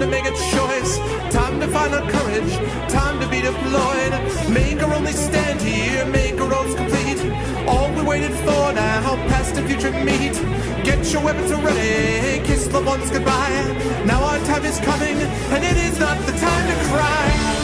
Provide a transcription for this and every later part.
to make a choice, time to find our courage, time to be deployed. Make our only stand here, make our roads complete. All we waited for now, past and future meet. Get your weapons ready, kiss loved ones goodbye. Now our time is coming, and it is not the time to cry.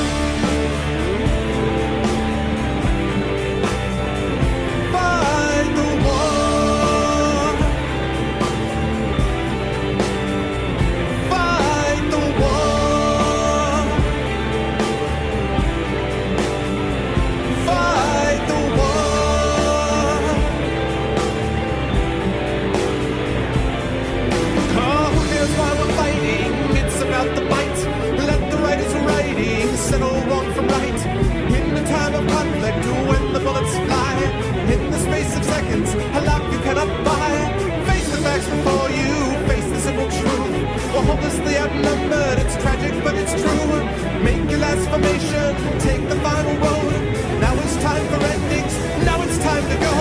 Settle wrong from right. In the time of conflict, when the bullets fly, in the space of seconds, a life you cannot buy. Face the facts before you, face the simple truth. We're hopelessly outnumbered, it's tragic but it's true. Make your last formation, take the final road. Now it's time for endings, now it's time to go.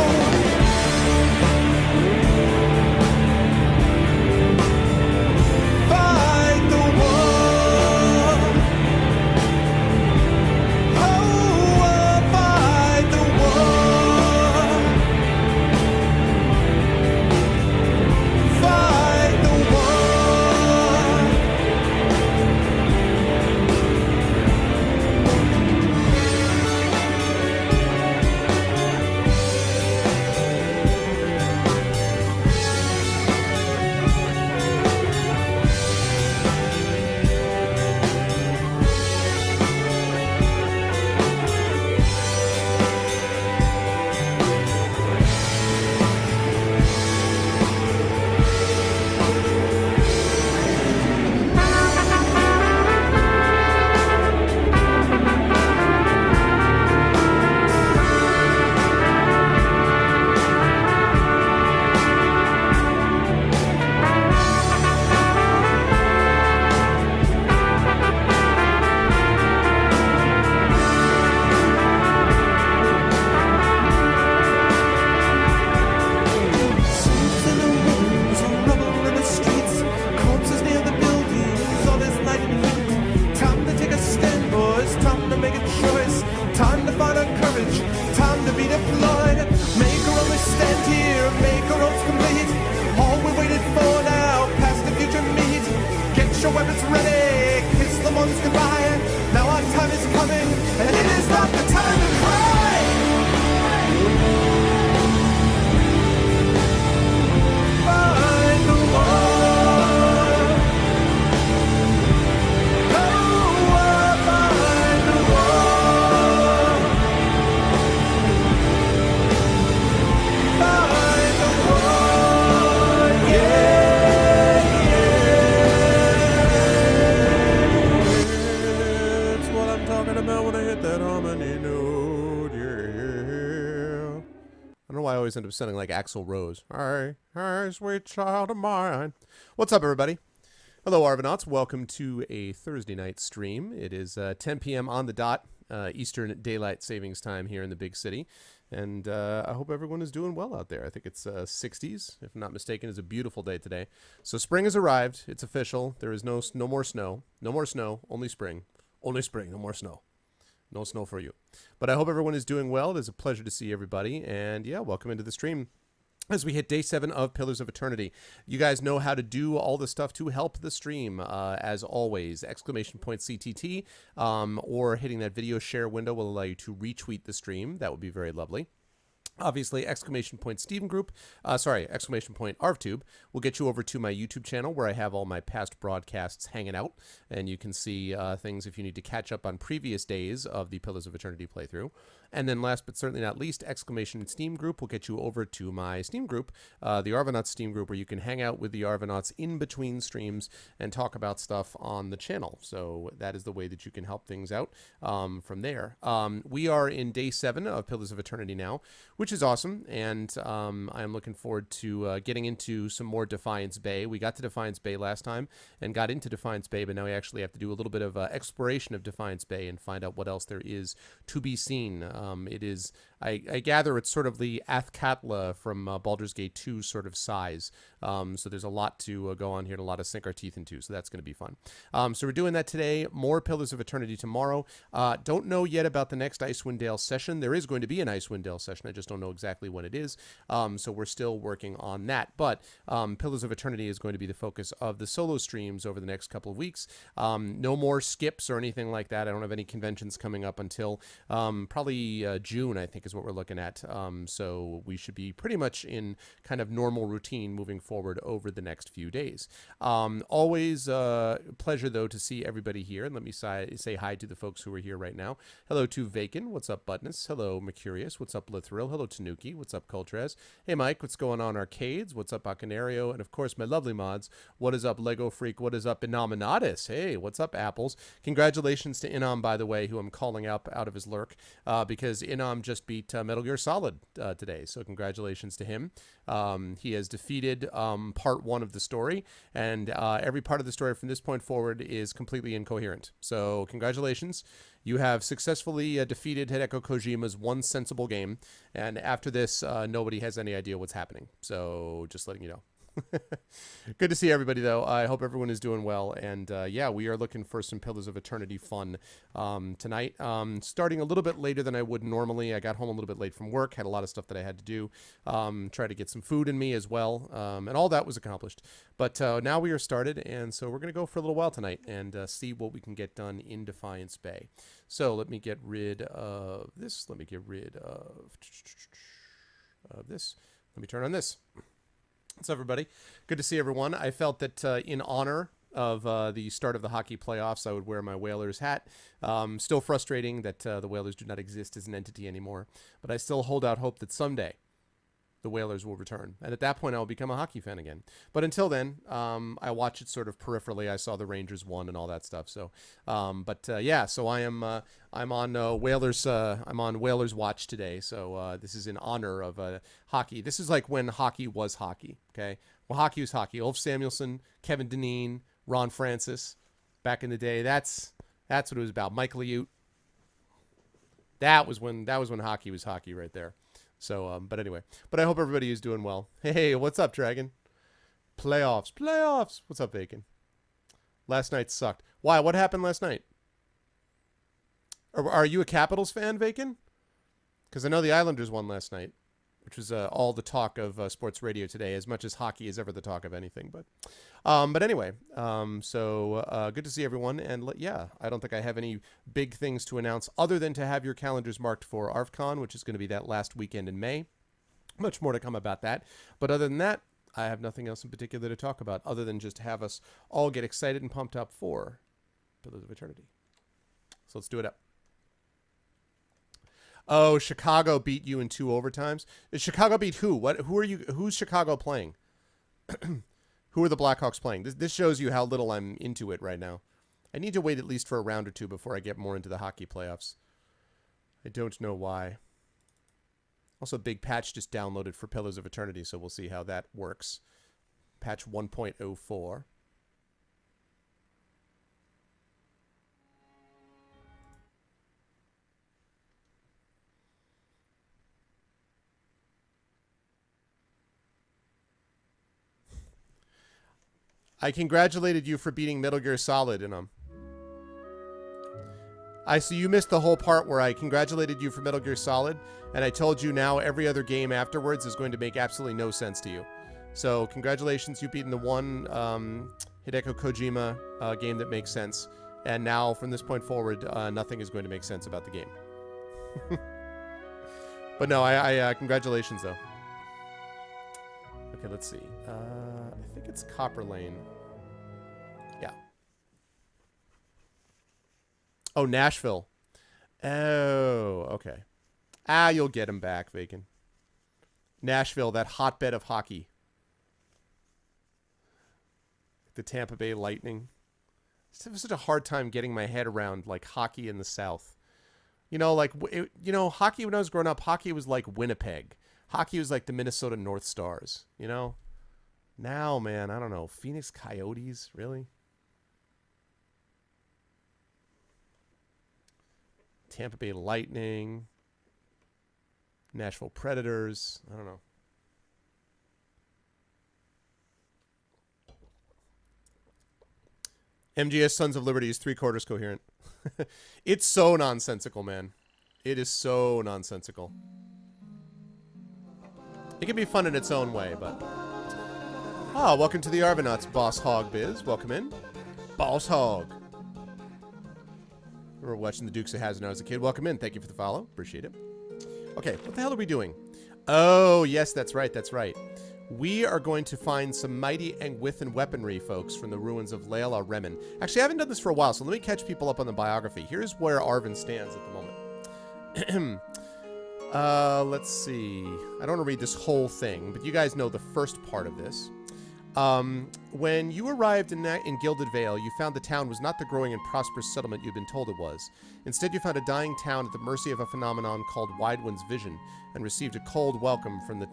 End up sounding like Axl Rose. Hey, sweet child of mine. What's up, everybody? Hello, Arvanauts. Welcome to a Thursday night stream. It is 10 p.m. on the dot, Eastern Daylight Savings Time here in the big city. And I hope everyone is doing well out there. I think it's 60s, if I'm not mistaken. It's a beautiful day today. So spring has arrived. It's official. There is no more snow. No more snow. Only spring. Only spring. No more snow. No snow for you. But I hope everyone is doing well. It is a pleasure to see everybody. And yeah, welcome into the stream as we hit day 7 of Pillars of Eternity. You guys know how to do all the stuff to help the stream. As always, ! CTT, or hitting that video share window will allow you to retweet the stream. That would be very lovely. Obviously, ! Steven Group, ArvTube will get you over to my YouTube channel where I have all my past broadcasts hanging out, and you can see things if you need to catch up on previous days of the Pillars of Eternity playthrough. And then last but certainly not least, ! Steam Group will get you over to my Steam group, the Arvanauts Steam Group, where you can hang out with the Arvanauts in between streams and talk about stuff on the channel. So that is the way that you can help things out from there. We are in day 7 of Pillars of Eternity now, which is awesome, and I'm looking forward to getting into some more Defiance Bay. We got to Defiance Bay last time and got into Defiance Bay, but now we actually have to do a little bit of exploration of Defiance Bay and find out what else there is to be seen. It is, I gather it's sort of the Athkatla from Baldur's Gate 2 sort of size. So there's a lot to go on here and a lot to sink our teeth into. So that's going to be fun. So we're doing that today. More Pillars of Eternity tomorrow. Don't know yet about the next Icewind Dale session. There is going to be an Icewind Dale session. I just don't know exactly when it is. So we're still working on that. But Pillars of Eternity is going to be the focus of the solo streams over the next couple of weeks. No more skips or anything like that. I don't have any conventions coming up until probably June, I think, is what we're looking at. So we should be pretty much in kind of normal routine moving forward over the next few days. Always a pleasure, though, to see everybody here. And let me say hi to the folks who are here right now. Hello to Vacant. What's up, Buttonus? Hello, Mercurius. What's up, Lithril? Hello, Tanuki. What's up, Coltrez? Hey, Mike. What's going on, Arcades? What's up, Bacanario? And, of course, my lovely mods. What is up, Lego Freak? What is up, Inominatus? Hey, what's up, Apples? Congratulations to Inam, by the way, who I'm calling out of his lurk, because Inam just beat Metal Gear Solid today. So congratulations to him. He has defeated part 1 of the story, and every part of the story from this point forward is completely incoherent. So congratulations. You have successfully defeated Hideko Kojima's one sensible game, and after this, nobody has any idea what's happening. So just letting you know. Good to see everybody, though. I hope everyone is doing well. And yeah, we are looking for some Pillars of Eternity fun tonight. Starting a little bit later than I would normally. I got home a little bit late from work, had a lot of stuff that I had to do. Try to get some food in me as well. And all that was accomplished. But now we are started. And so we're going to go for a little while tonight and see what we can get done in Defiance Bay. So let me get rid of this. Let me get rid of this. Let me turn on this. What's up, everybody? Good to see everyone. I felt that in honor of the start of the hockey playoffs, I would wear my Whalers hat. Still frustrating that the Whalers do not exist as an entity anymore, but I still hold out hope that someday the Whalers will return. And at that point, I will become a hockey fan again. But until then, I watch it sort of peripherally. I saw the Rangers won and all that stuff. So, yeah, so I'm on Whalers. I'm on Whalers watch today. So this is in honor of hockey. This is like when hockey was hockey. Okay, well, hockey was hockey. Ulf Samuelsson, Kevin Dineen, Ron Francis, back in the day. That's what it was about. Mike Liut. That was when hockey was hockey right there. So, but anyway, but I hope everybody is doing well. Hey, what's up, Dragon? Playoffs. What's up, Bacon? Last night sucked. Why? What happened last night? Are you a Capitals fan, Bacon? Because I know the Islanders won last night, which was all the talk of sports radio today, as much as hockey is ever the talk of anything. But anyway, so good to see everyone. And yeah, I don't think I have any big things to announce other than to have your calendars marked for ARFCon, which is going to be that last weekend in May. Much more to come about that. But other than that, I have nothing else in particular to talk about other than just have us all get excited and pumped up for Pillars of Eternity. So let's do it up. Oh, Chicago beat you in 2 overtimes. Chicago beat who? Who's Chicago playing? Who are the Blackhawks playing? This shows you how little I'm into it right now. I need to wait at least for a round or 2 before I get more into the hockey playoffs. I don't know why. Also, big patch just downloaded for Pillars of Eternity, so we'll see how that works. Patch 1.04. I congratulated you for beating Metal Gear Solid in them. I see you missed the whole part where I congratulated you for Metal Gear Solid, and I told you now every other game afterwards is going to make absolutely no sense to you. So congratulations, you've beaten the one Hideko Kojima game that makes sense, and now from this point forward, nothing is going to make sense about the game. But no, I congratulations though. Okay, let's see. I think it's Copper Lane. Yeah. Oh, Nashville. Oh, okay. You'll get him back, Bacon. Nashville, that hotbed of hockey. The Tampa Bay Lightning. I have such a hard time getting my head around, like, hockey in the South. You know, like, hockey when I was growing up, hockey was like Winnipeg. Hockey was like the Minnesota North Stars, you know? Now, man, I don't know. Phoenix Coyotes, really? Tampa Bay Lightning. Nashville Predators. I don't know. MGS Sons of Liberty is 3/4 coherent. It's so nonsensical, man. It is so nonsensical. It can be fun in its own way, but... Ah, welcome to the Arvanauts, Boss Hog Biz. Welcome in. Boss Hog. We were watching the Dukes of Hazzard when I was a kid. Welcome in. Thank you for the follow. Appreciate it. Okay, what the hell are we doing? Oh, yes, that's right, that's right. We are going to find some mighty Engwithan weaponry, folks, from the ruins of Leila Remen. Actually, I haven't done this for a while, so let me catch people up on the biography. Here's where Arvin stands at the moment. Let's see. I don't want to read this whole thing, but you guys know the first part of this. When you arrived in Gilded Vale, you found the town was not the growing and prosperous settlement you'd been told it was. Instead, you found a dying town at the mercy of a phenomenon called Widewind's Vision, and received a cold welcome from the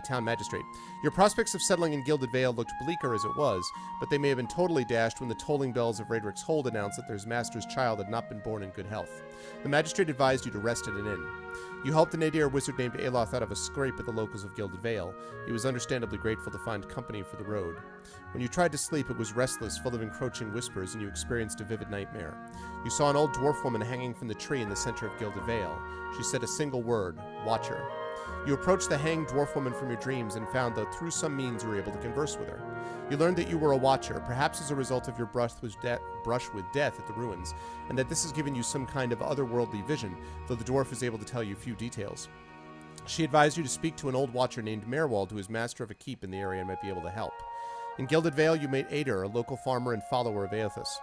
town magistrate. Your prospects of settling in Gilded Vale looked bleaker as it was, but they may have been totally dashed when the tolling bells of Raedric's Hold announced that their master's child had not been born in good health. The magistrate advised you to rest at an inn. You helped a nadir wizard named Aloth out of a scrape at the locals of Gilded Vale. He was understandably grateful to find company for the road. When you tried to sleep, it was restless, full of encroaching whispers, and you experienced a vivid nightmare. You saw an old dwarf woman hanging from the tree in the center of Gilded Vale. She said a single word, "Watcher." You approached the hanged dwarf woman from your dreams and found that through some means you were able to converse with her. You learned that you were a watcher, perhaps as a result of your brush with death at the ruins, and that this has given you some kind of otherworldly vision, though the dwarf is able to tell you few details. She advised you to speak to an old watcher named Merwald, who is master of a keep in the area and might be able to help. In Gilded Vale, you met Ader, a local farmer and follower of Aothas.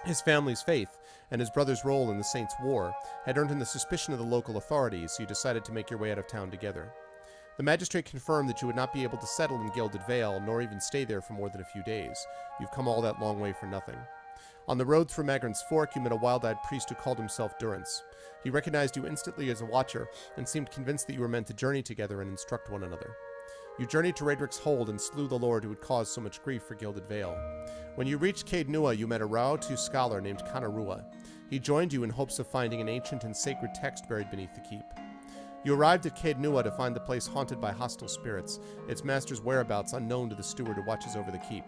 His family's faith, and his brother's role in the Saints' War, had earned him the suspicion of the local authorities, so you decided to make your way out of town together. The magistrate confirmed that you would not be able to settle in Gilded Vale, nor even stay there for more than a few days. You've come all that long way for nothing. On the road through Magran's Fork, you met a wild-eyed priest who called himself Durance. He recognized you instantly as a watcher, and seemed convinced that you were meant to journey together and instruct one another. You journeyed to Raedric's Hold and slew the lord who had caused so much grief for Gilded Vale. When you reached Caed Nua, you met a Rauatu scholar named Kanarua. He joined you in hopes of finding an ancient and sacred text buried beneath the keep. You arrived at Caed Nua to find the place haunted by hostile spirits, its master's whereabouts unknown to the steward who watches over the keep.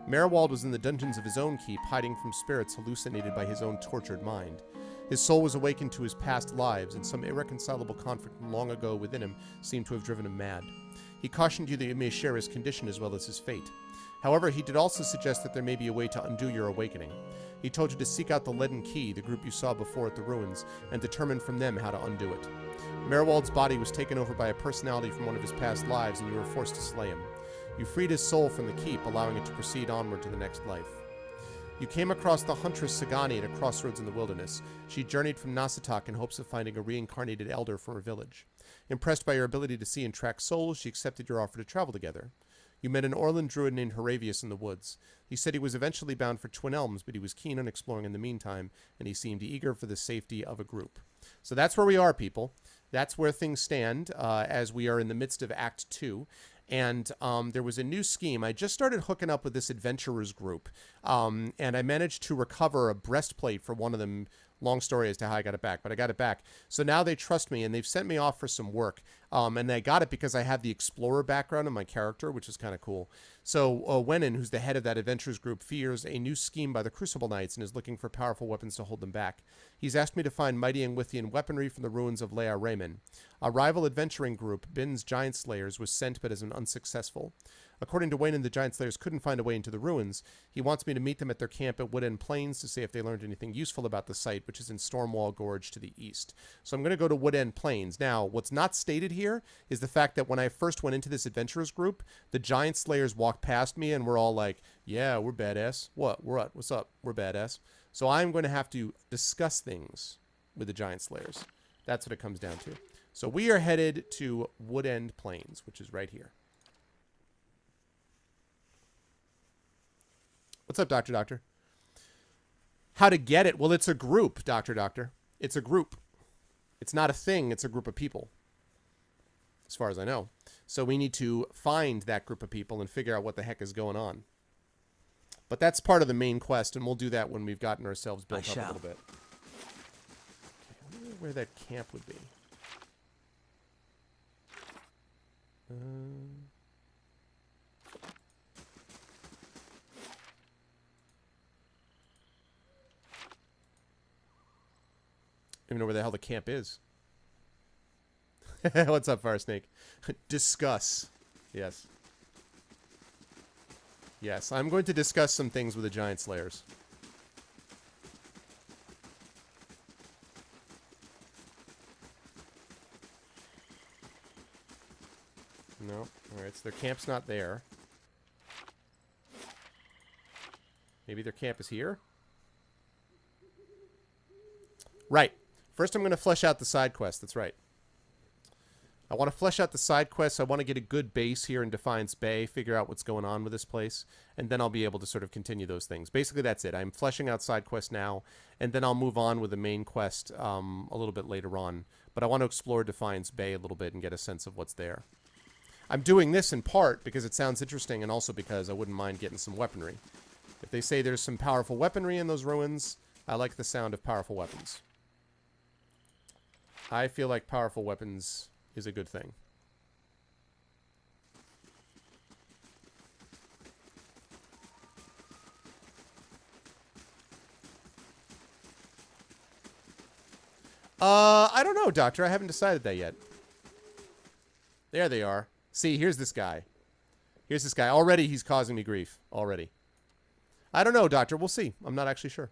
Merwald was in the dungeons of his own keep, hiding from spirits hallucinated by his own tortured mind. His soul was awakened to his past lives, and some irreconcilable conflict from long ago within him seemed to have driven him mad. He cautioned you that you may share his condition as well as his fate. However, he did also suggest that there may be a way to undo your awakening. He told you to seek out the Leaden Key, the group you saw before at the ruins, and determine from them how to undo it. Merwald's body was taken over by a personality from one of his past lives, and you were forced to slay him. You freed his soul from the keep, allowing it to proceed onward to the next life. You came across the huntress Sagani at a crossroads in the wilderness. She journeyed from Nasatak in hopes of finding a reincarnated elder from her village. Impressed by your ability to see and track souls, she accepted your offer to travel together. You met an Orland druid named Horavius in the woods. He said he was eventually bound for Twin Elms, but he was keen on exploring in the meantime, and he seemed eager for the safety of a group. So that's where we are, people. That's where things stand as we are in the midst of Act 2. And there was a new scheme. I just started hooking up with this adventurers group, and I managed to recover a breastplate for one of them. Long story as to how I got it back, but I got it back. So now they trust me, and they've sent me off for some work. And I got it because I have the explorer background in my character, which is kind of cool. So Wenin, who's the head of that adventurers group, fears a new scheme by the Crucible Knights and is looking for powerful weapons to hold them back. He's asked me to find mighty Engwithian weaponry from the ruins of Leia Raymond. A rival adventuring group, Bin's Giant Slayers, was sent but is unsuccessful. According to Wayne, the Giant Slayers couldn't find a way into the ruins. He wants me to meet them at their camp at Woodend Plains to see if they learned anything useful about the site, which is in Stormwall Gorge to the east. So I'm going to go to Woodend Plains. Now, what's not stated here is the fact that when I first went into this adventurers group, the Giant Slayers walked past me and were all like, yeah, we're badass. What? We're what? What's up? We're badass. So I'm going to have to discuss things with the Giant Slayers. That's what it comes down to. So we are headed to Woodend Plains, which is right here. What's up, Dr. Doctor? How to get it? Well, it's a group, Dr. Doctor. It's a group. It's not a thing. It's a group of people, as far as I know. So we need to find that group of people and figure out what the heck is going on. But that's part of the main quest, and we'll do that when we've gotten ourselves built up a little bit. where that camp would be. Don't even know where the hell the camp is. What's up, Fire Snake? Discuss. Yes. Yes, I'm going to discuss some things with the Giant Slayers. No. Alright, so their camp's not there. Maybe their camp is here? Right. First I'm going to flesh out the side quest. That's right. I want to flesh out the side quests. I want to get a good base here in Defiance Bay, figure out what's going on with this place, and then I'll be able to sort of continue those things. Basically, that's it. I'm fleshing out side quests now, and then I'll move on with the main quest a little bit later on. But I want to explore Defiance Bay a little bit and get a sense of what's there. I'm doing this in part because it sounds interesting and also because I wouldn't mind getting some weaponry. If they say there's some powerful weaponry in those ruins, I like the sound of powerful weapons. I feel like powerful weapons is a good thing. I don't know, Doctor. I haven't decided that yet. There they are. See, here's this guy. Here's this guy. Already he's causing me grief. Already. I don't know, Doctor. We'll see. I'm not actually sure.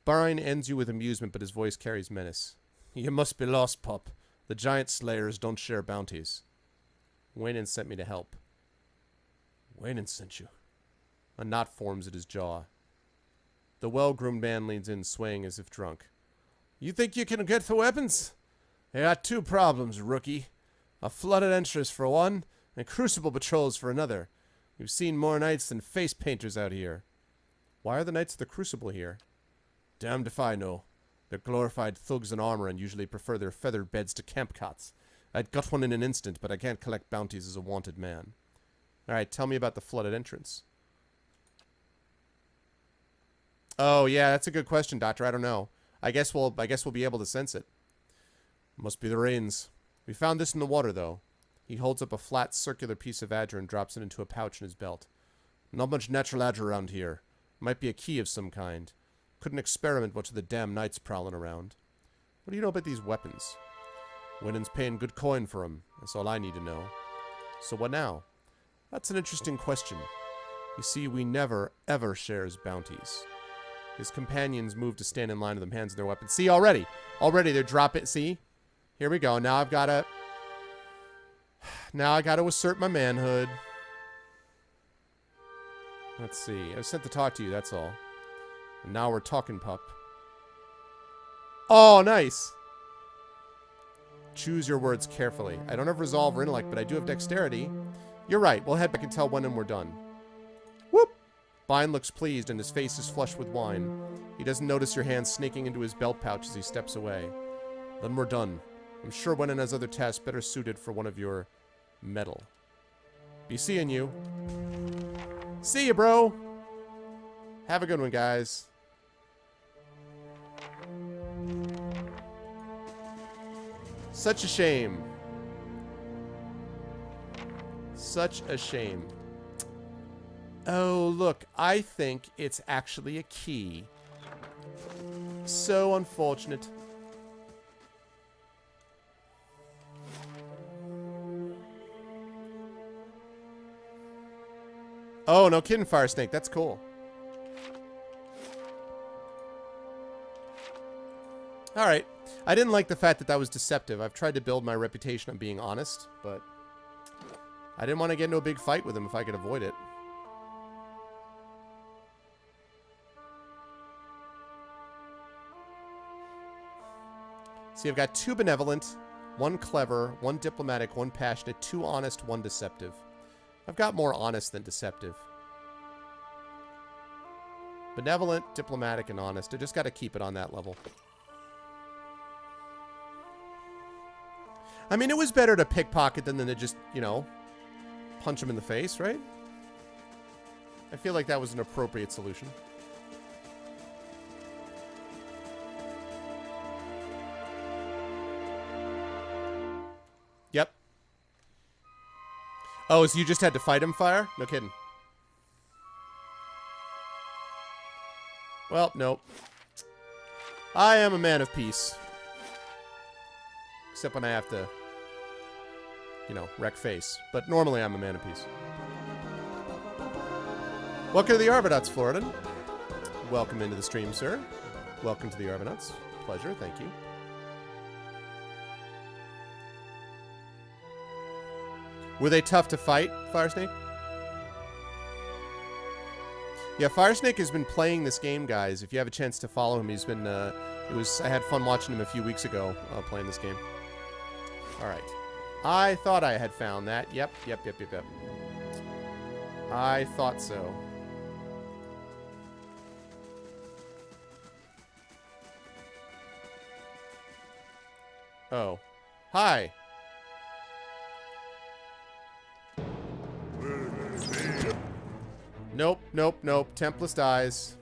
Barine ends you with amusement, but his voice carries menace. You must be lost, pup. The Giant Slayers don't share bounties. Waynon sent me to help. Waynon sent you. A knot forms at his jaw. The well-groomed man leans in, swaying as if drunk. You think you can get the weapons? I got two problems, rookie. A flooded entrance for one, and crucible patrols for another. We've seen more knights than face painters out here. Why are the knights of the crucible here? Damned if I know. They're glorified thugs in armor and usually prefer their feathered beds to camp cots. I'd gut one in an instant, but I can't collect bounties as a wanted man. Alright, tell me about the flooded entrance. Oh, yeah, that's a good question, Doctor. I don't know. I guess we'll be able to sense it. Must be the rains. We found this in the water, though. He holds up a flat, circular piece of adger and drops it into a pouch in his belt. Not much natural adger around here. Might be a key of some kind. Couldn't experiment much with the damn knights prowling around. What do you know about these weapons? Waynon's paying good coin for 'em. That's all I need to know. So what now? That's an interesting question. You see, we never, ever shares bounties. His companions move to stand in line with them, hands in their weapons. See, already they're dropping. See? Here we go. Now I gotta assert my manhood. Let's see. I was sent to talk to you, that's all. And now we're talking, pup. Oh, nice. Choose your words carefully. I don't have resolve or intellect, but I do have dexterity. You're right. We'll head back and tell when we're done. Whoop! Bine looks pleased, and his face is flushed with wine. He doesn't notice your hand snaking into his belt pouch as he steps away. Then we're done. I'm sure Waynon has other tasks better suited for one of your metal. Be seeing you. See you, bro. Have a good one, guys. Such a shame. Such a shame. Oh, look. I think it's actually a key. So unfortunate. Oh, no kidding, Fire Snake. That's cool. Alright. I didn't like the fact that that was deceptive. I've tried to build my reputation on being honest, but I didn't want to get into a big fight with him if I could avoid it. See, I've got 2 benevolent, 1 clever, 1 diplomatic, 1 passionate, 2 honest, 1 deceptive. I've got more honest than deceptive. Benevolent, diplomatic, and honest. I just got to keep it on that level. I mean, it was better to pickpocket than to just, you know, punch him in the face, right? I feel like that was an appropriate solution. Oh, so you just had to fight him, Fire? No kidding. Well, nope. I am a man of peace. Except when I have to, you know, wreck face. But normally I'm a man of peace. Welcome to the Arvanauts, Floridan. Welcome into the stream, sir. Welcome to the Arvanauts. Pleasure, thank you. Were they tough to fight, Firesnake? Yeah, Firesnake has been playing this game, guys. If you have a chance to follow him, he's been, I had fun watching him a few weeks ago, playing this game. Alright. I thought I had found that. Yep. I thought so. Oh. Hi. Nope. Templest dies.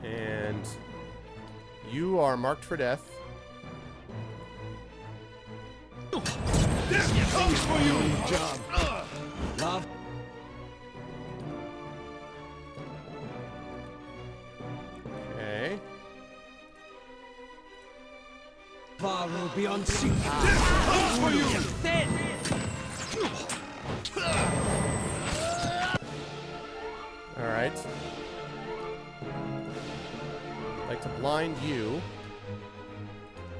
And you are marked for death. This comes for you, John. Love. Okay. Far beyond sea. This comes for you. All right. I'd like to blind you.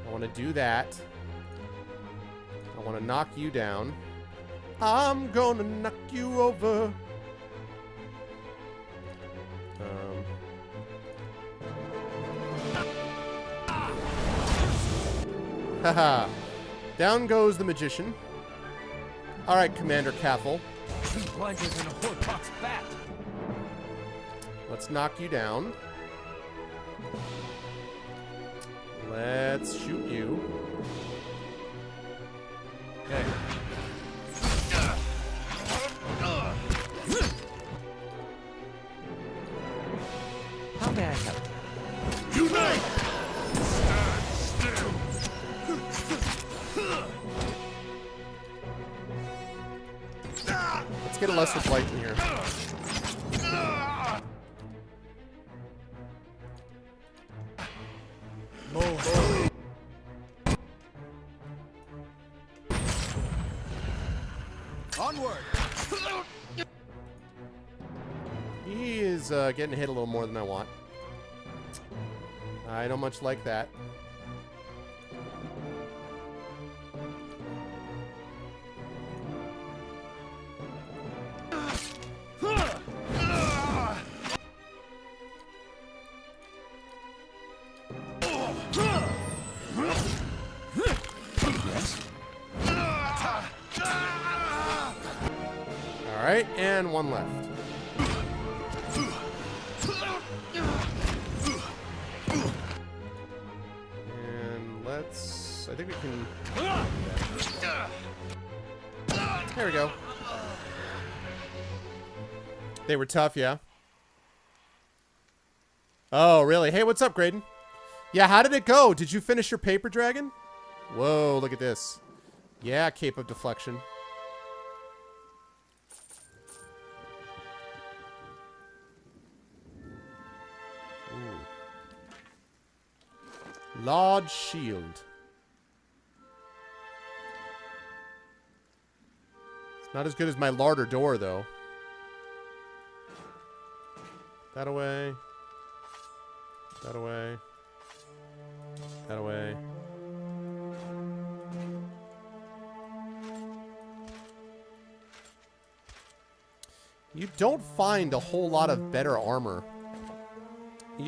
I want to do that. I want to knock you down. I'm gonna knock you over. Haha. Down goes the magician. Alright, Commander Caffel. Blinded in a horpox bat. Let's knock you down. Let's shoot you. Okay. How may I help? Unite! Stand still! Let's get a lesser blight in here. Onward! He is getting hit a little more than I want. I don't much like that. Alright, and one left. And let's... I think we can... There we go. They were tough, yeah? Oh, really? Hey, what's up, Graydon? Yeah, how did it go? Did you finish your paper dragon? Whoa, look at this. Yeah, Cape of Deflection. Ooh. Large shield. It's not as good as my larder door, though. That away. That away. That away. You don't find a whole lot of better armor.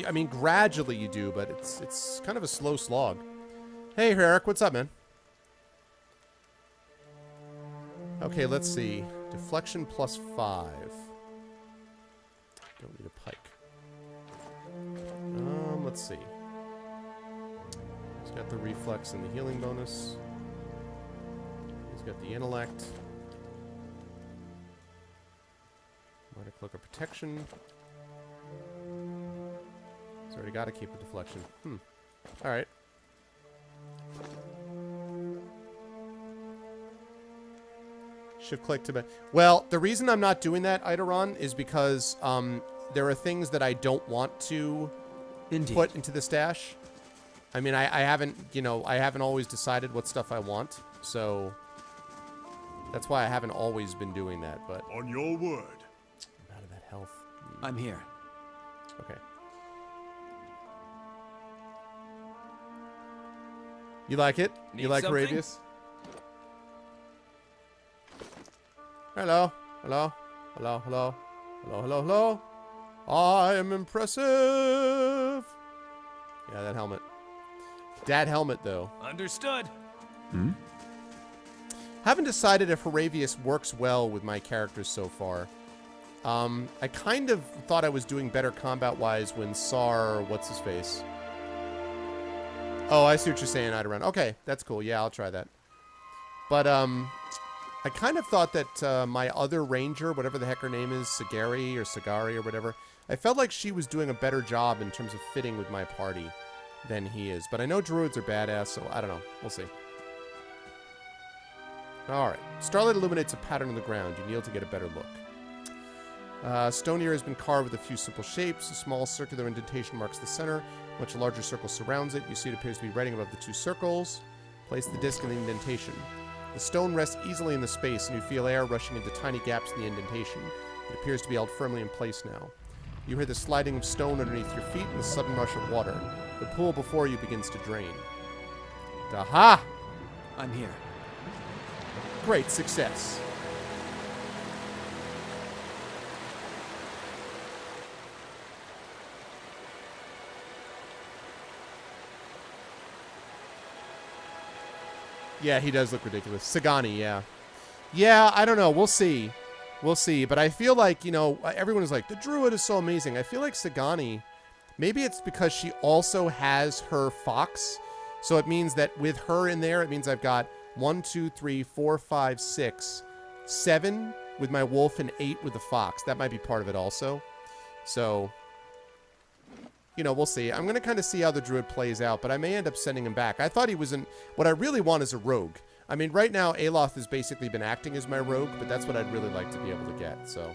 I mean, gradually you do, but it's kind of a slow slog. Hey, Eric, what's up, man? Okay, let's see. Deflection +5. Don't need a pike. Let's see. He's got the reflex and the healing bonus. He's got the intellect. Minor cloak of protection. It's already got to keep the deflection. All right. Shift click to... Well, the reason I'm not doing that, Eidolon, is because there are things that I don't want to put into the stash. I mean, I haven't, you know, I haven't always decided what stuff I want, so that's why I haven't always been doing that, but... On your word. I'm out of that health. I'm here. Okay. You like it? Need You like something? Haravius? Hello. Hello. Hello. Hello. Hello. Hello. Hello. I am impressive. Yeah, that helmet. That helmet, though. Understood. Haven't decided if Haravius works well with my characters so far. I kind of thought I was doing better combat-wise when Sar... What's-his-face? Oh, I see what you're saying, Eidolon. Okay, that's cool. Yeah, I'll try that. But, I kind of thought that my other ranger, whatever the heck her name is, Sagari or whatever, I felt like she was doing a better job in terms of fitting with my party than he is. But I know druids are badass, so I don't know. We'll see. Alright. Starlight illuminates a pattern on the ground. You kneel to get a better look. Stone here has been carved with a few simple shapes. A small circular indentation marks the center. A much larger circle surrounds it. You see it appears to be writing above the two circles. Place the disc in the indentation. The stone rests easily in the space, and you feel air rushing into tiny gaps in the indentation. It appears to be held firmly in place now. You hear the sliding of stone underneath your feet and the sudden rush of water. The pool before you begins to drain. Aha! I'm here. Great success. Yeah, he does look ridiculous. Sagani, yeah. Yeah, I don't know. We'll see. We'll see. But I feel like, you know, everyone is like, the druid is so amazing. I feel like Sagani, maybe it's because she also has her fox. So it means that with her in there, it means I've got 1, 2, 3, 4, 5, 6, 7 with my wolf and 8 with the fox. That might be part of it also. So, you know, we'll see. I'm going to kind of see how the druid plays out, but I may end up sending him back. I thought he was in... What I really want is a rogue. I mean, right now, Aloth has basically been acting as my rogue, but that's what I'd really like to be able to get, so...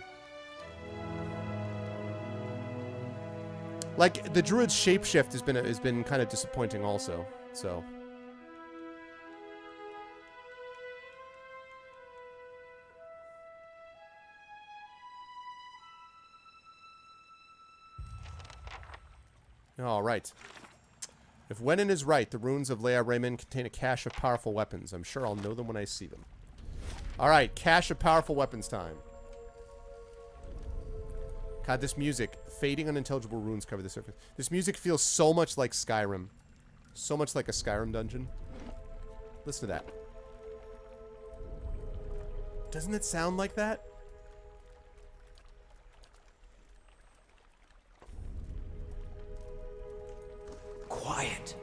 Like, the druid's shapeshift has been kind of disappointing also, so... All right. If Wenin is right, the ruins of Leia Raymond contain a cache of powerful weapons. I'm sure I'll know them when I see them. All right, cache of powerful weapons time. God, this music. Fading unintelligible runes cover the surface. This music feels so much like Skyrim. So much like a Skyrim dungeon. Listen to that. Doesn't it sound like that? Quiet.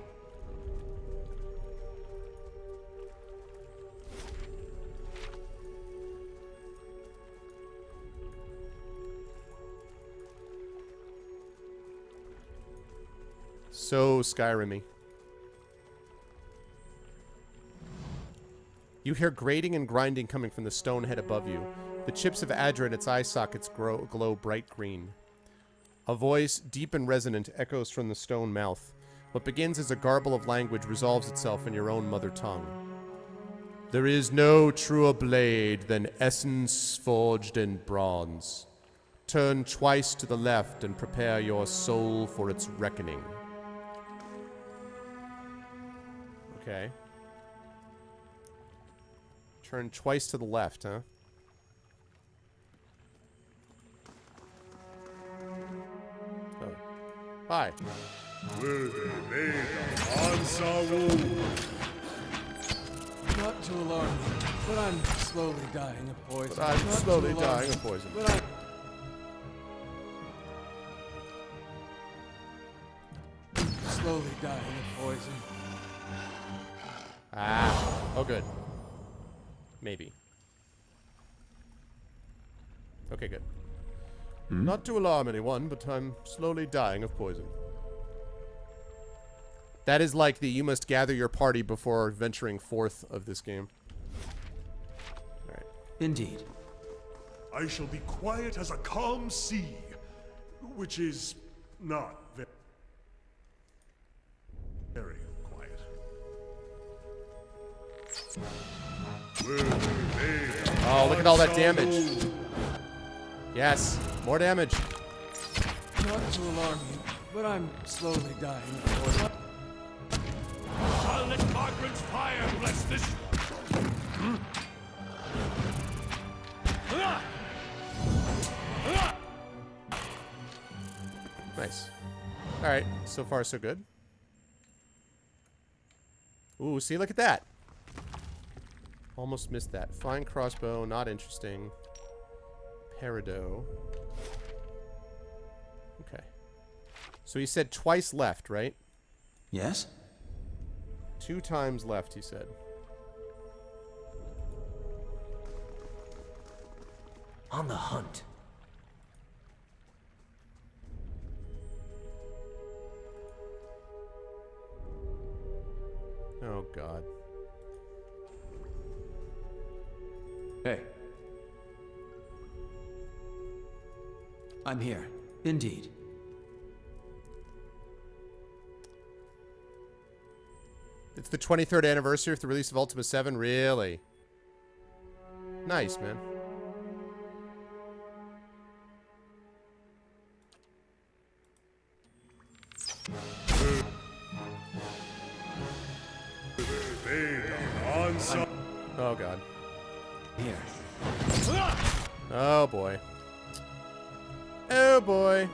So Skyrim-y. You hear grating and grinding coming from the stone head above you. The chips of Adra in its eye sockets glow bright green. A voice, deep and resonant, echoes from the stone mouth. What begins as a garble of language resolves itself in your own mother tongue. There is no truer blade than essence forged in bronze. Turn twice to the left and prepare your soul for its reckoning. Okay. Turn twice to the left, huh? Oh. Hi. Will they lay the Ansaru? Not to alarm you, but I'm slowly dying of poison. But I'm Not to slowly alarm dying you, of poison. But I'm slowly dying of poison. Ah. Oh, good. Maybe. Okay, good. Not to alarm anyone, but I'm slowly dying of poison. That is like the you must gather your party before venturing forth of this game. Alright. Indeed. I shall be quiet as a calm sea, which is not very quiet. Oh, look at all that damage. Yes, more damage. Not to alarm you, but I'm slowly dying. I'll let Margaret's fire bless this one. Nice. Alright, so far so good. Ooh, see, look at that. Almost missed that. Fine crossbow, not interesting. Peridot. Okay. So he said twice left, right? Yes? 2 times left, he said. On the hunt. Oh, God. Hey. I'm here. Indeed. It's the 23rd anniversary of the release of Ultima 7? Really? Nice, man. Oh, God. Here. Oh, boy. Oh, boy.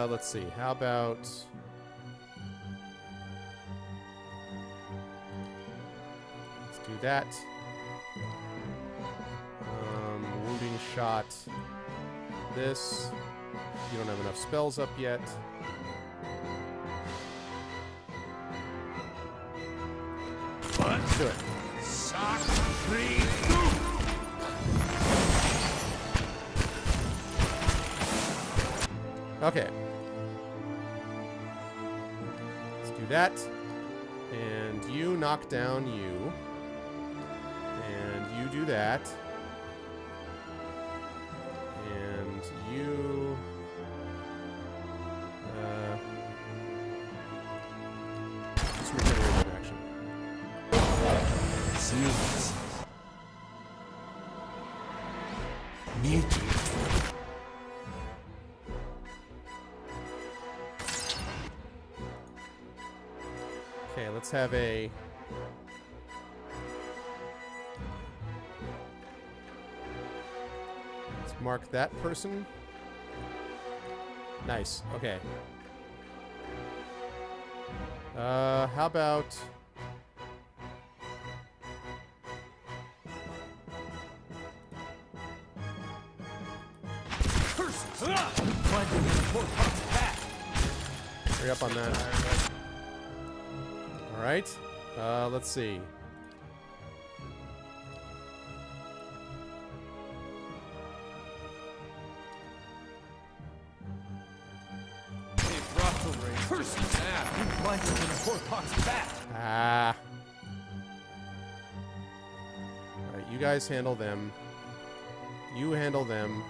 Let's see. How about... Let's do that. Wounding shot. This. You don't have enough spells up yet. Let's do it. Okay. Let's do that. And you knock down you. And you do that. And you... just regenerate an action. Sneeze. Need you. Okay, let's have a... Let's mark that person. Nice. Okay. How about... Hurry up on that. Alright. Let's see. Ah. Alright, you guys handle them. You handle them.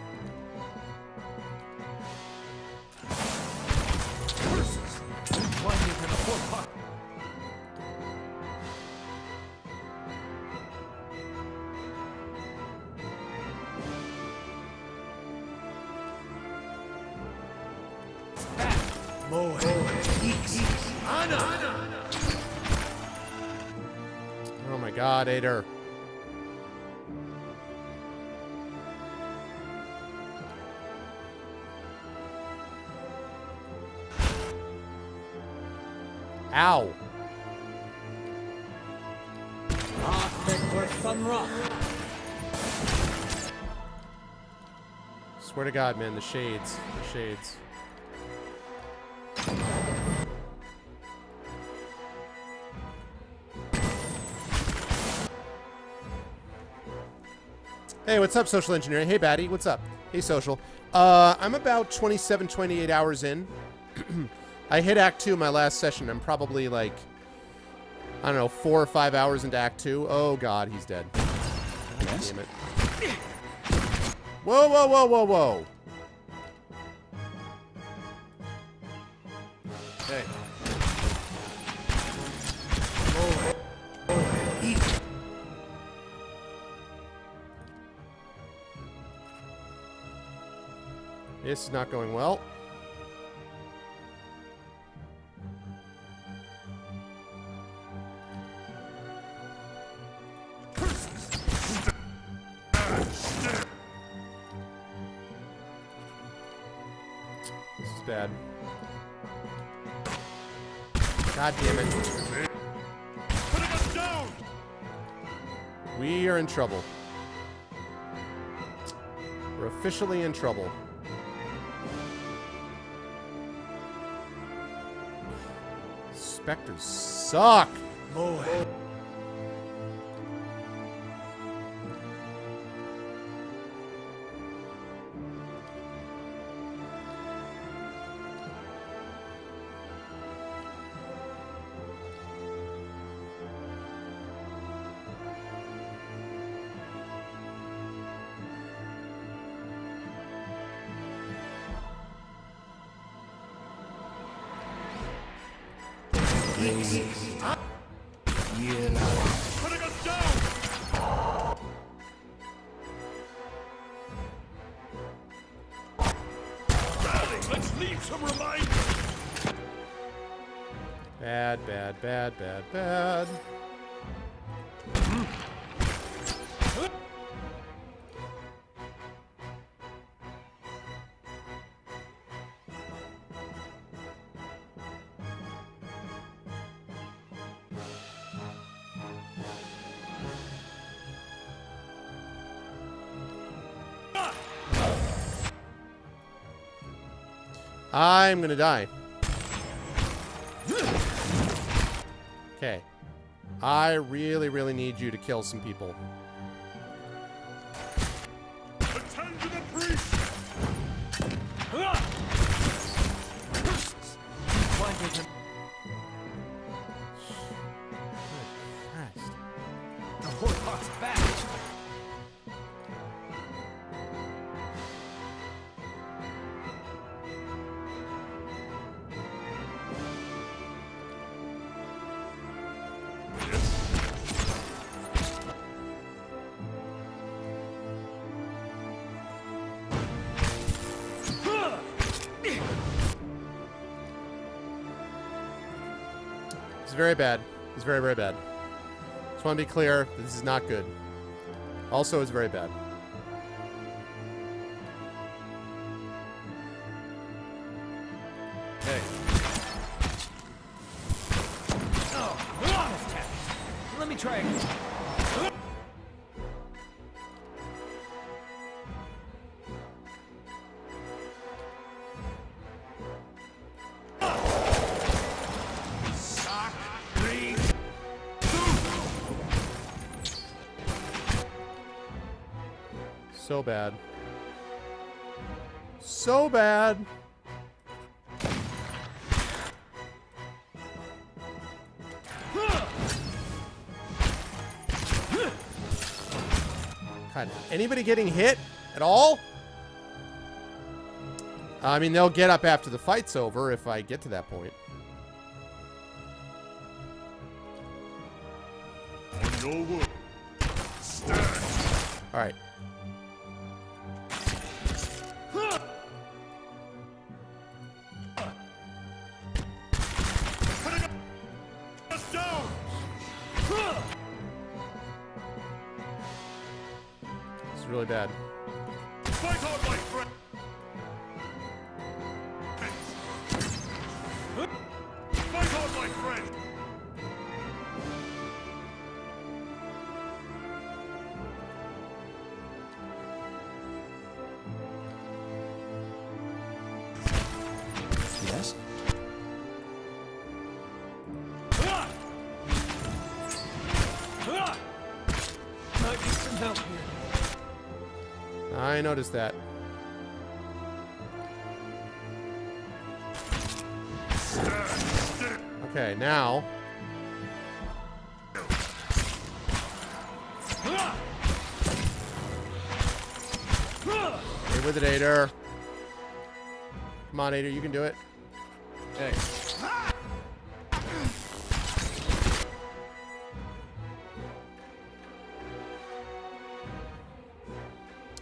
Oh my God, Ader. Ow. Swear to God, man, the shades. The shades. Hey, what's up, Social Engineering? Hey, Batty, what's up? Hey, Social. I'm about 27, 28 hours in. I hit Act 2 my last session. I'm probably like, I don't know, 4 or 5 hours into Act 2. Oh, God, he's dead. Yes. Damn it. Whoa, whoa, whoa, whoa, whoa. Hey. This is not going well. This is bad. God damn it. Putting us down! We are in trouble. We're officially in trouble. Spectres suck. Putting us down! Rally, let's leave some reminders! Bad, bad, bad, bad, bad. I'm gonna die. Okay. I really, really need you to kill some people. Attend to the priest! Christ. The Horcrux's back. It's very bad. It's very, very bad. Just want to be clear, this is not good. Also, it's very bad. Hey. Oh, honest tap. Let me try again. So bad. So bad. God, anybody getting hit at all? I mean, they'll get up after the fight's over if I get to that point. On your word. Stand! All right. Putting us down! This is really bad. Fight on, my friend! Fight on, my friend! Yes? Ah! Might need some help here. I noticed that. Okay, now. Stay with it, Ader. Come on, Ader, you can do it. Hey.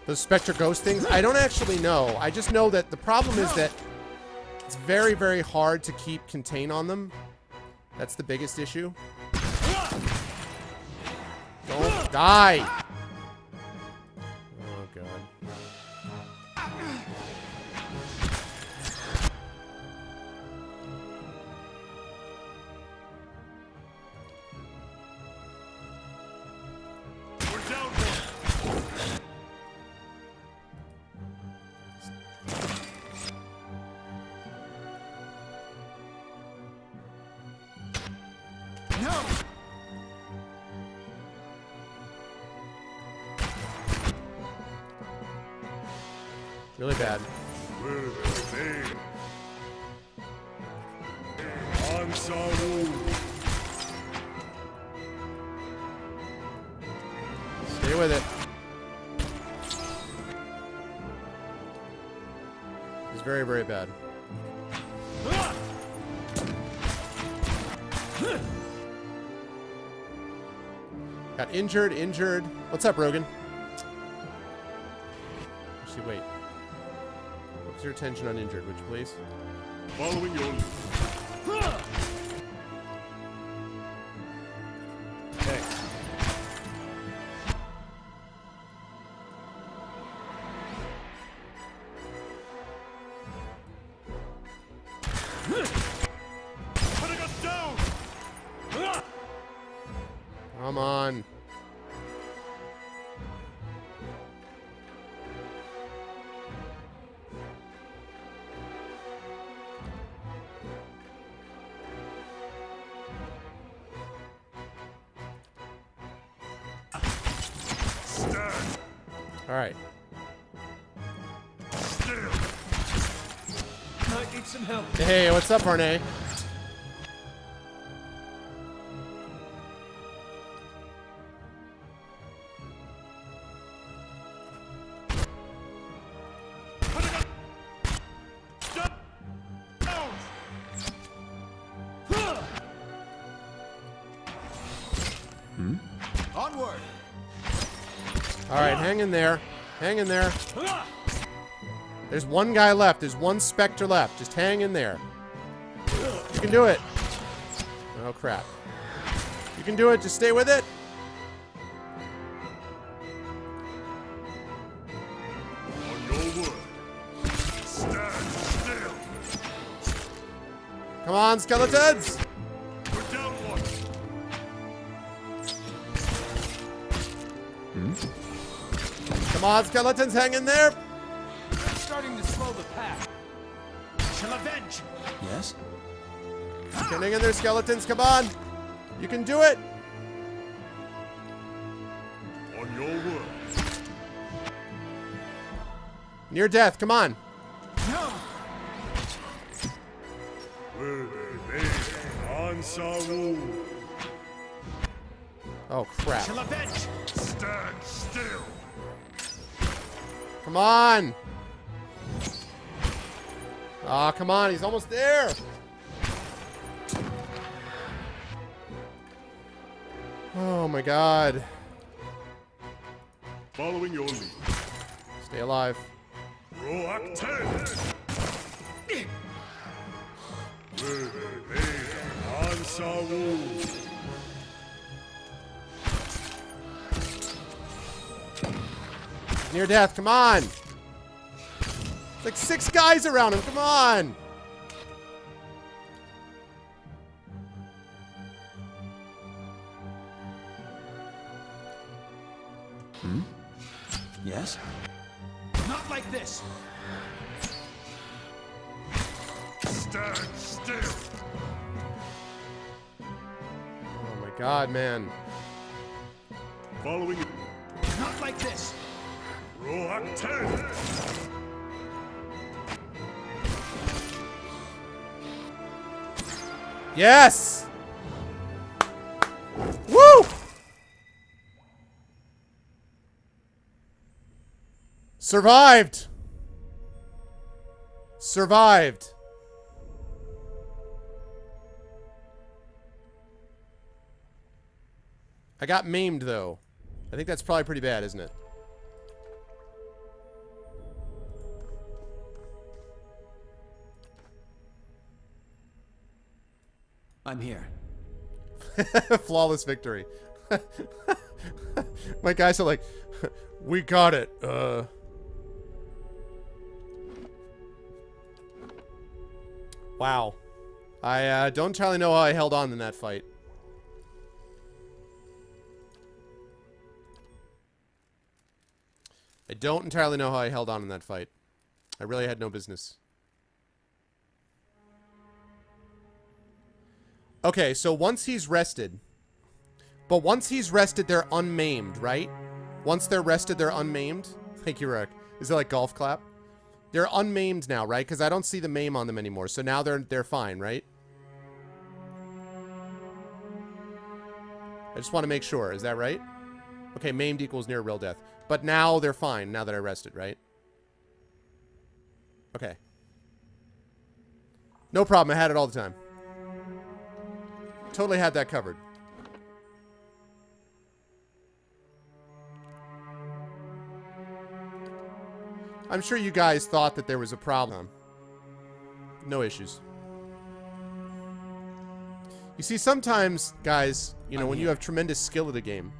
Those Spectre Ghost things, I don't actually know. I just know that the problem is that it's very, very hard to keep contain on them. That's the biggest issue. Don't die! Oh, God. We're down one. No. Really bad. Stay with it. It's very, very bad. Got injured. What's up, Rogan? Actually, wait. What's your attention on injured? Would you please? Following your lead. Hey. Putting us down! Come on. Stand All right. still! Might need some help. Hey, what's up, Arne? Putting us down! Onward. All right, hang in there. Hang in there. There's one guy left. There's one Spectre left. Just hang in there. You can do it. Oh, crap. You can do it. Just stay with it. On your word. Stand still! Come on, skeletons. We're down one. Come on, skeletons. Hang in there. I'm starting to slow the pack. Shall avenge. Yes. Getting in there, skeletons. Come on. You can do it. On your word. Near death. Come on. No. Ansaru. Oh, crap. Shall avenge. Stand still. Come on. Ah, come on. He's almost there. Oh, my God. Following your lead. Stay alive. Roak 10. Ansaru. Near death. Come on. It's like 6 guys around him. Come on. Yes. Not like this. Stand still. Oh, my God, man. Following Not like this. Roak 10. Yes! Woo! Survived! Survived. I got maimed, though. I think that's probably pretty bad, isn't it? I'm here. Flawless victory. My guys are like, we got it. Wow. I don't entirely know how I held on in that fight. I don't entirely know how I held on in that fight. I really had no business. Okay, so once he's rested... But once he's rested, they're unmaimed, right? Once they're rested, they're unmaimed? Thank you, Rick. Is it like golf clap? They're unmaimed now, right? Because I don't see the maim on them anymore. So now they're fine, right? I just want to make sure. Is that right? Okay, maimed equals near real death. But now they're fine, now that I rested, right? Okay. No problem, I had it all the time. Totally had that covered. I'm sure you guys thought that there was a problem. No issues. You see, sometimes, guys, you know, when you have tremendous skill at a game,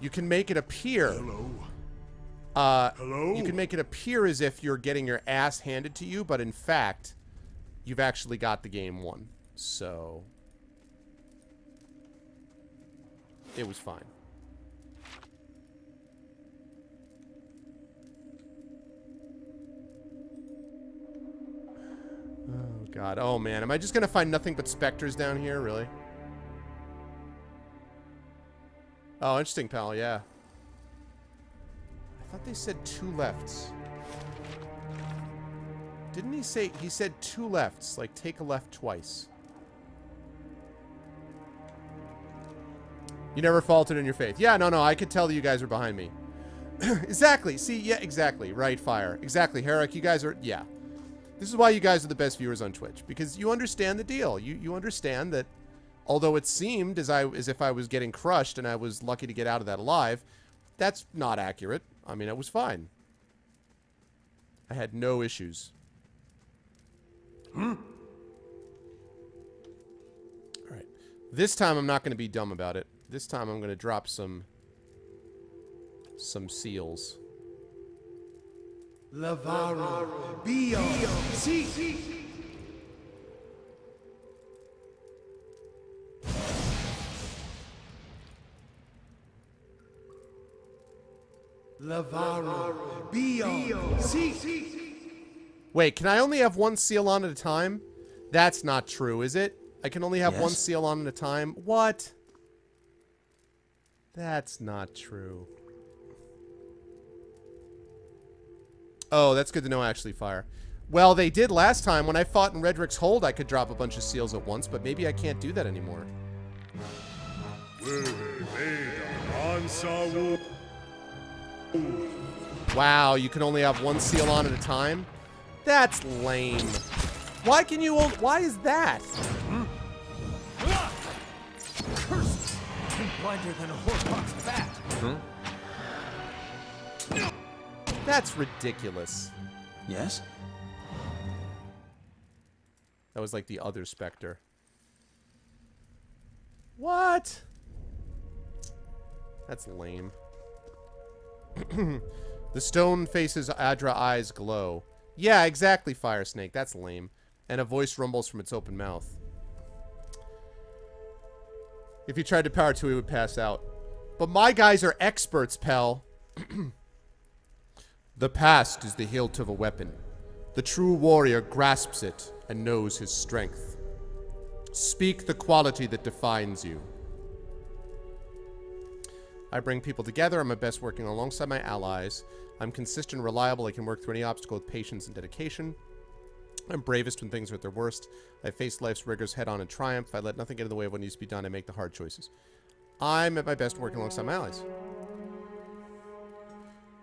you can make it appear... Hello. Hello? You can make it appear as if you're getting your ass handed to you, but in fact, you've actually got the game won. So... it was fine. Oh, God. Oh, man. Am I just going to find nothing but specters down here? Really? Oh, interesting, pal. Yeah. I thought they said 2 lefts. Didn't he say... he said 2 lefts. Like, take a left twice. You never faltered in your faith. Yeah, no. I could tell that you guys were behind me. Exactly. See, yeah, exactly. Right, Fire. Exactly, Herrick. You guys are... yeah. This is why you guys are the best viewers on Twitch. Because you understand the deal. You understand that although it seemed as if I was getting crushed and I was lucky to get out of that alive, that's not accurate. I mean, it was fine. I had no issues. Alright. This time I'm not going to be dumb about it. This time I'm going to drop some seals. Lavaro. Bio. Si. Lavaro. Bio. Si. Wait, can I only have 1 seal on at a time? That's not true, is it? I can only have 1 seal on at a time? What? That's not true. Oh, that's good to know, actually, Fire. Well, they did last time. When I fought in Redrick's Hold, I could drop a bunch of seals at once, but maybe I can't do that anymore. Wow, you can only have 1 seal on at a time? That's lame. Why can you why is that? Curse! I'm blinder than a horsepox bat. That's ridiculous. Yes? That was like the other Spectre. What? That's lame. The stone faces Adra eyes glow. Yeah, exactly, Fire Snake. That's lame. And a voice rumbles from its open mouth. If he tried to power 2, he would pass out. But my guys are experts, pal. The past is the hilt of a weapon. The true warrior grasps it and knows his strength. Speak the quality that defines you. I bring people together. I'm at best working alongside my allies. I'm consistent and reliable. I can work through any obstacle with patience and dedication. I'm bravest when things are at their worst. I face life's rigors head on in triumph. I let nothing get in the way of what needs to be done. I make the hard choices. I'm at my best working alongside my allies.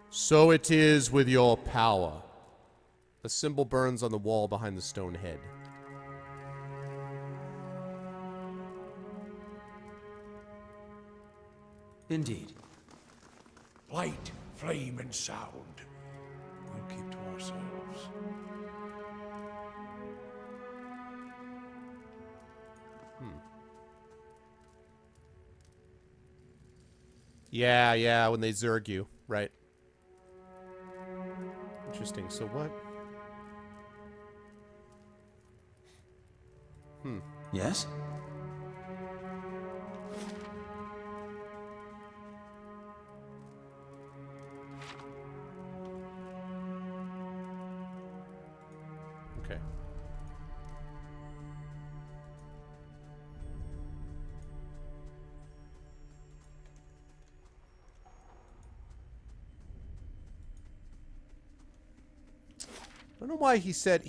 So it is with your power. The symbol burns on the wall behind the stone head. Indeed. Light, flame, and sound. We'll keep to ourselves. Yeah, when they zerg you. Right. Interesting. So what? Yes? Okay. I don't know why he said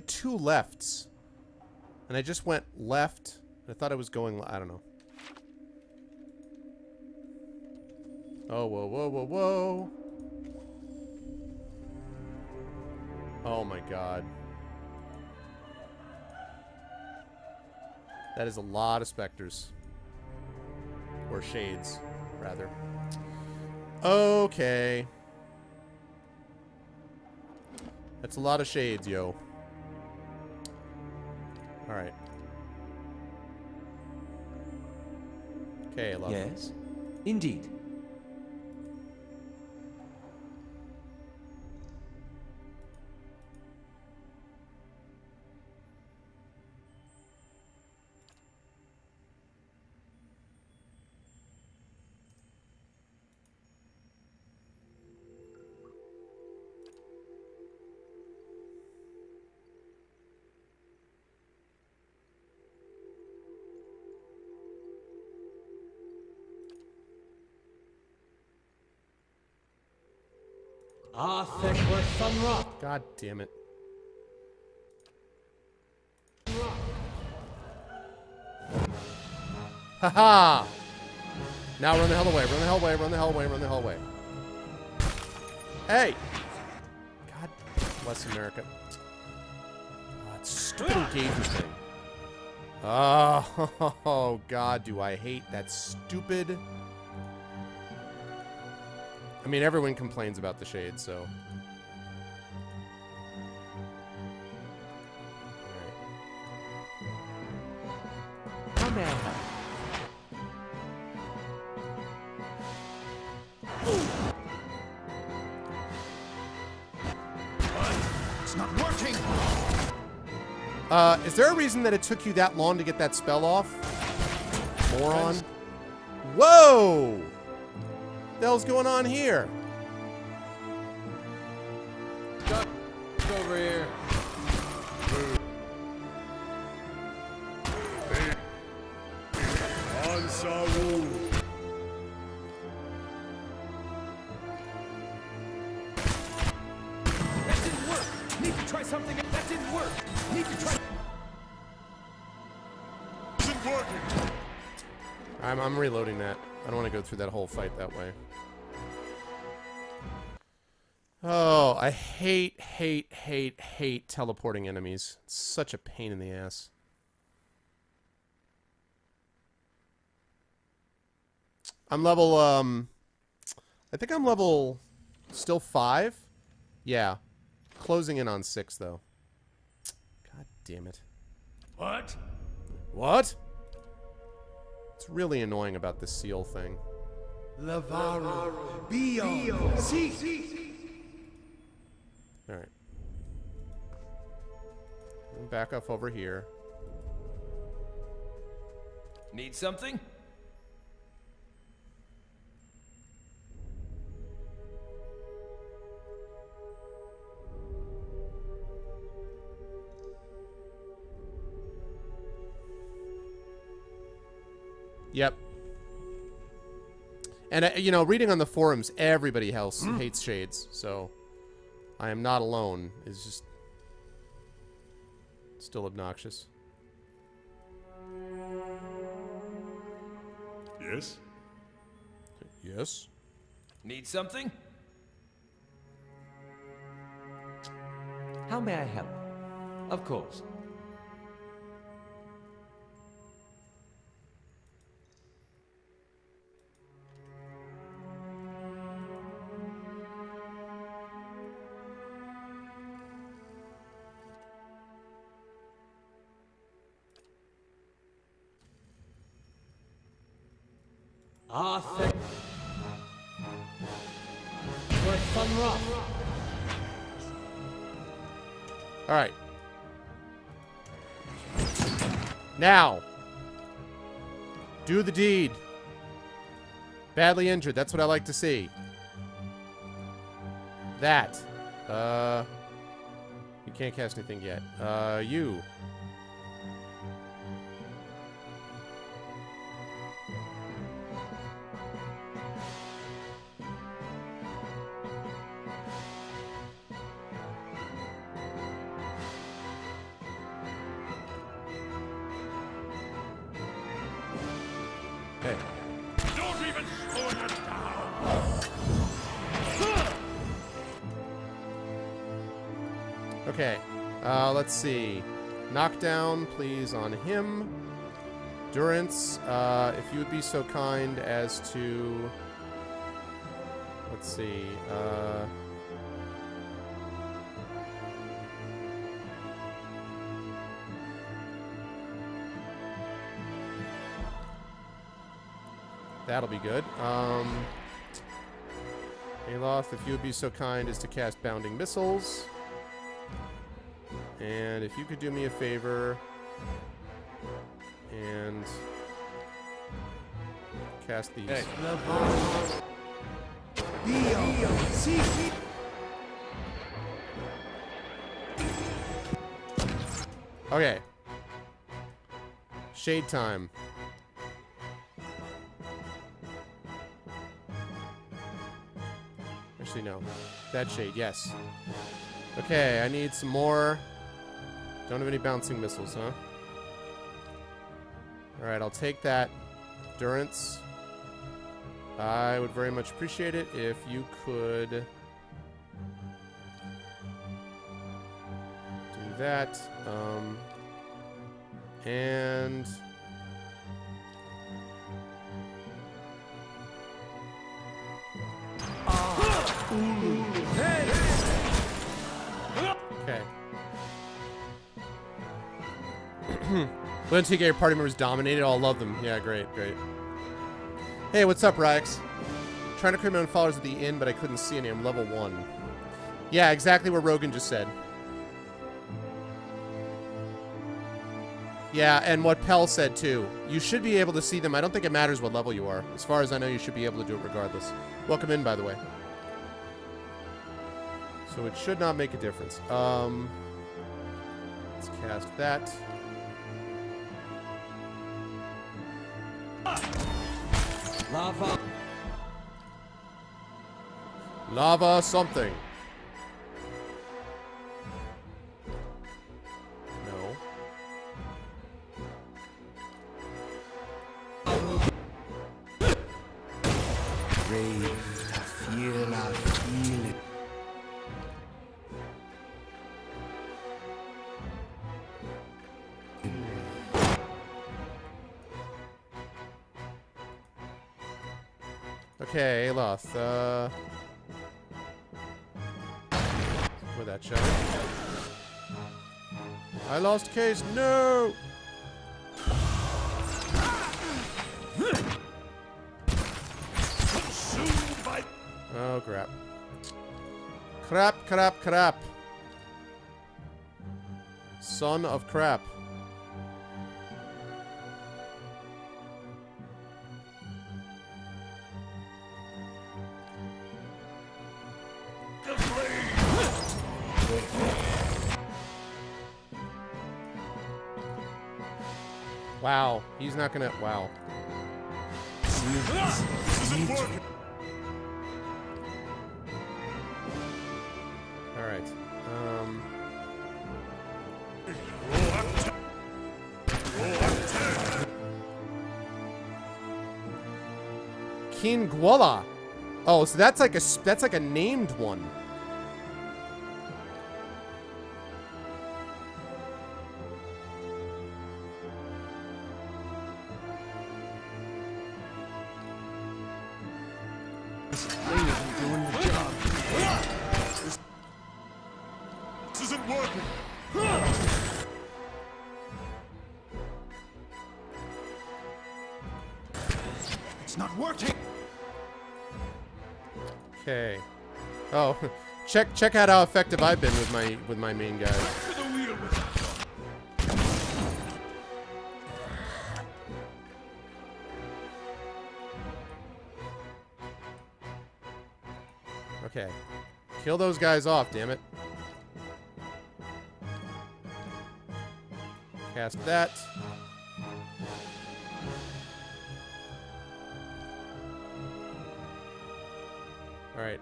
two lefts. And I just went left. I thought I was going, I don't know. Oh, whoa, whoa, whoa, whoa. Oh my god. That is a lot of specters. Or shades, rather. Okay. That's a lot of shades, yo. Alright. Okay, love. Yes? Indeed. God damn it. Haha! Now run the hell away, run the hell away, run the hell away, run the hell away. Hey! God bless America. God, stupid engagement thing. Oh, God, do I hate that stupid... I mean, everyone complains about the shade, so... How may I help? It's not working! Is there a reason that it took you that long to get that spell off? Moron. Whoa! What the hell's going on here? Duck over here. Ansaru! That didn't work. Need to try something. That didn't work. Need to try. Isn't working! I'm reloading that. I don't want to go through that whole fight that way. Oh, I hate teleporting enemies. It's such a pain in the ass. I'm level, I think I'm level still 5? Yeah. Closing in on 6, though. God damn it. What? What? It's really annoying about this seal thing. Lavaru. Bio. See. Alright. Back off over here. Need something? Yep. And, you know, reading on the forums, everybody else hates shades, so I am not alone. It's just still obnoxious. Yes? Yes? Need something? How may I help? Of course. Arthur. What fun rock? All right. Now. Do the deed. Badly injured. That's what I like to see. That. You can't cast anything yet. You. Hey. Don't even slow it down! Okay. Let's see. Knockdown, please, on him. Durance, if you would be so kind as to... Let's see. That'll be good. Aloth, if you would be so kind as to cast Bounding Missiles. And if you could do me a favor and cast these. Hey. Okay. Shade time. Actually, no. That shade, yes. Okay, I need some more. Don't have any bouncing missiles, huh? Alright, I'll take that. Durance. I would very much appreciate it if you could do that. And okay. When TK party members dominated, I'll love them. Yeah, great, great. Hey, what's up, Ryx? Trying to create my own followers at the inn, but I couldn't see any. I'm level 1. Yeah, exactly what Rogan just said. Yeah, and what Pell said, too. You should be able to see them. I don't think it matters what level you are. As far as I know, you should be able to do it regardless. Welcome in, by the way. So it should not make a difference. Let's cast that. Lava. Lava something. No. Rage, feel it. Okay, Aloth, with that shot. I lost case, no! Consumed by... Oh, crap. Crap, crap, crap. Son of crap. the blade! Wow, he's not gonna... Wow. This isn't working! King Guala. Oh, so that's like a named one. This isn't working. It's not working. Okay. Oh, check out how effective I've been with my main guys. To the wheel with it. Okay. Kill those guys off, damn it. Cast that. Alright,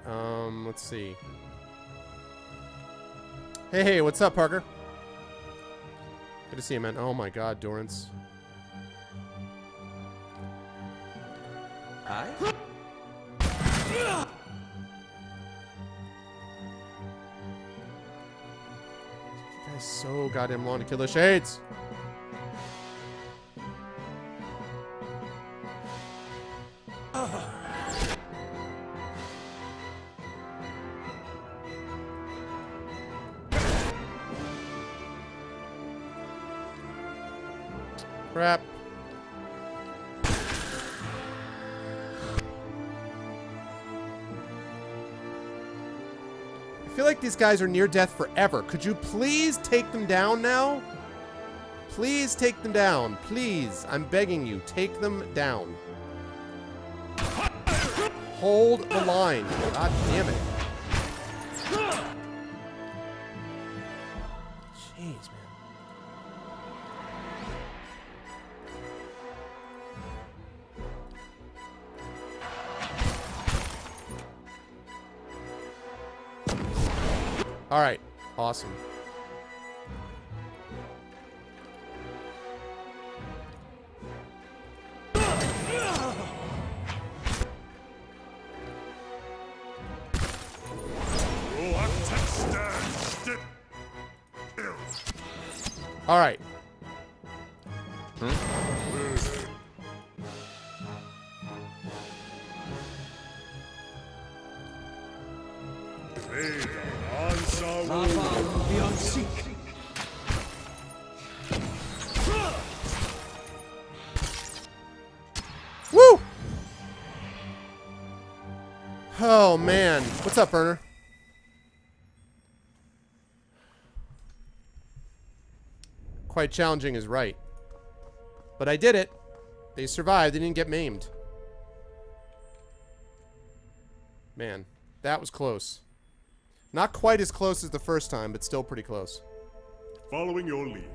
let's see. Hey, what's up, Parker? Good to see you, man. Oh my god, Dorrance. Aye? You guys so goddamn long to kill the shades. Crap. I feel like these guys are near death forever. Could you please take them down now? Please take them down. Please. I'm begging you. Take them down. Hold the line. God damn it. Jeez, man. All right. Awesome. All right. Lava beyond seek. Woo! Oh, man. What's up, Burner? Quite challenging is right. But I did it. They survived. They didn't get maimed. Man, that was close. Not quite as close as the first time, but still pretty close. Following your lead.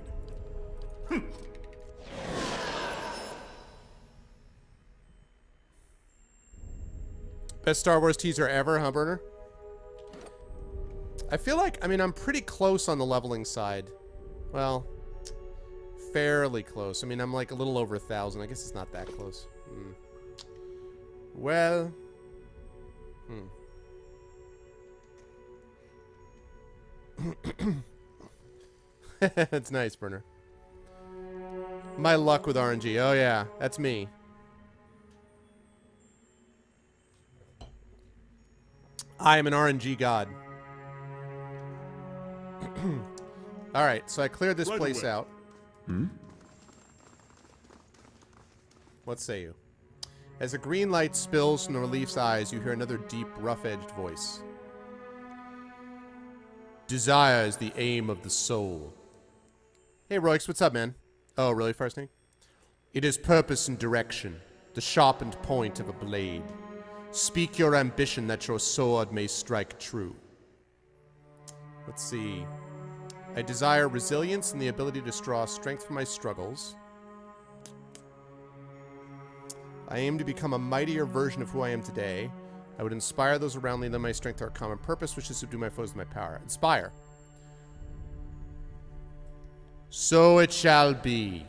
Best Star Wars teaser ever, huh, Burner? I feel like, I mean, I'm pretty close on the leveling side. Well, fairly close. I mean, I'm like a little over 1,000. I guess it's not that close. Well. That's nice, Burner. My luck with RNG. Oh, yeah. That's me. I am an RNG god. Alright, so I cleared this place out. What say you? As a green light spills from the relief's eyes, you hear another deep, rough-edged voice. Desire is the aim of the soul. Hey, Royx, what's up, man? Oh, really, Farsnake? It is purpose and direction, the sharpened point of a blade. Speak your ambition that your sword may strike true. Let's see. I desire resilience and the ability to draw strength from my struggles. I aim to become a mightier version of who I am today. I would inspire those around me, lend my strength to our common purpose, which is to subdue my foes with my power. Inspire. So it shall be.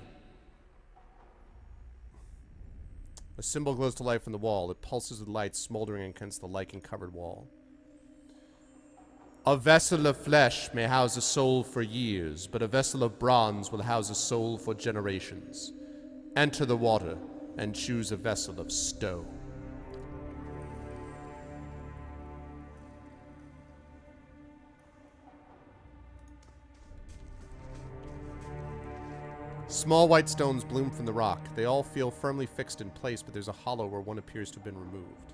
A symbol glows to life on the wall. It pulses with light, smoldering against the lichen-covered wall. A vessel of flesh may house a soul for years, but a vessel of bronze will house a soul for generations. Enter the water and choose a vessel of stone. Small white stones bloom from the rock. They all feel firmly fixed in place, but there's a hollow where one appears to have been removed.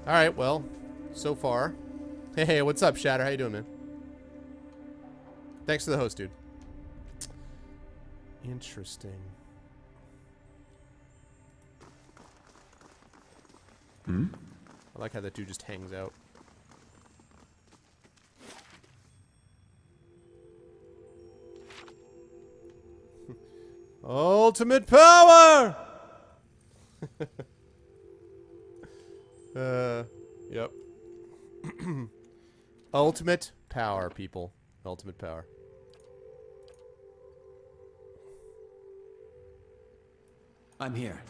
Alright, well, so far. Hey, what's up, Shatter? How you doing, man? Thanks for the host, dude. Interesting. I like how that dude just hangs out. Ultimate power! Yep. Ultimate power, people. Ultimate power. I'm here.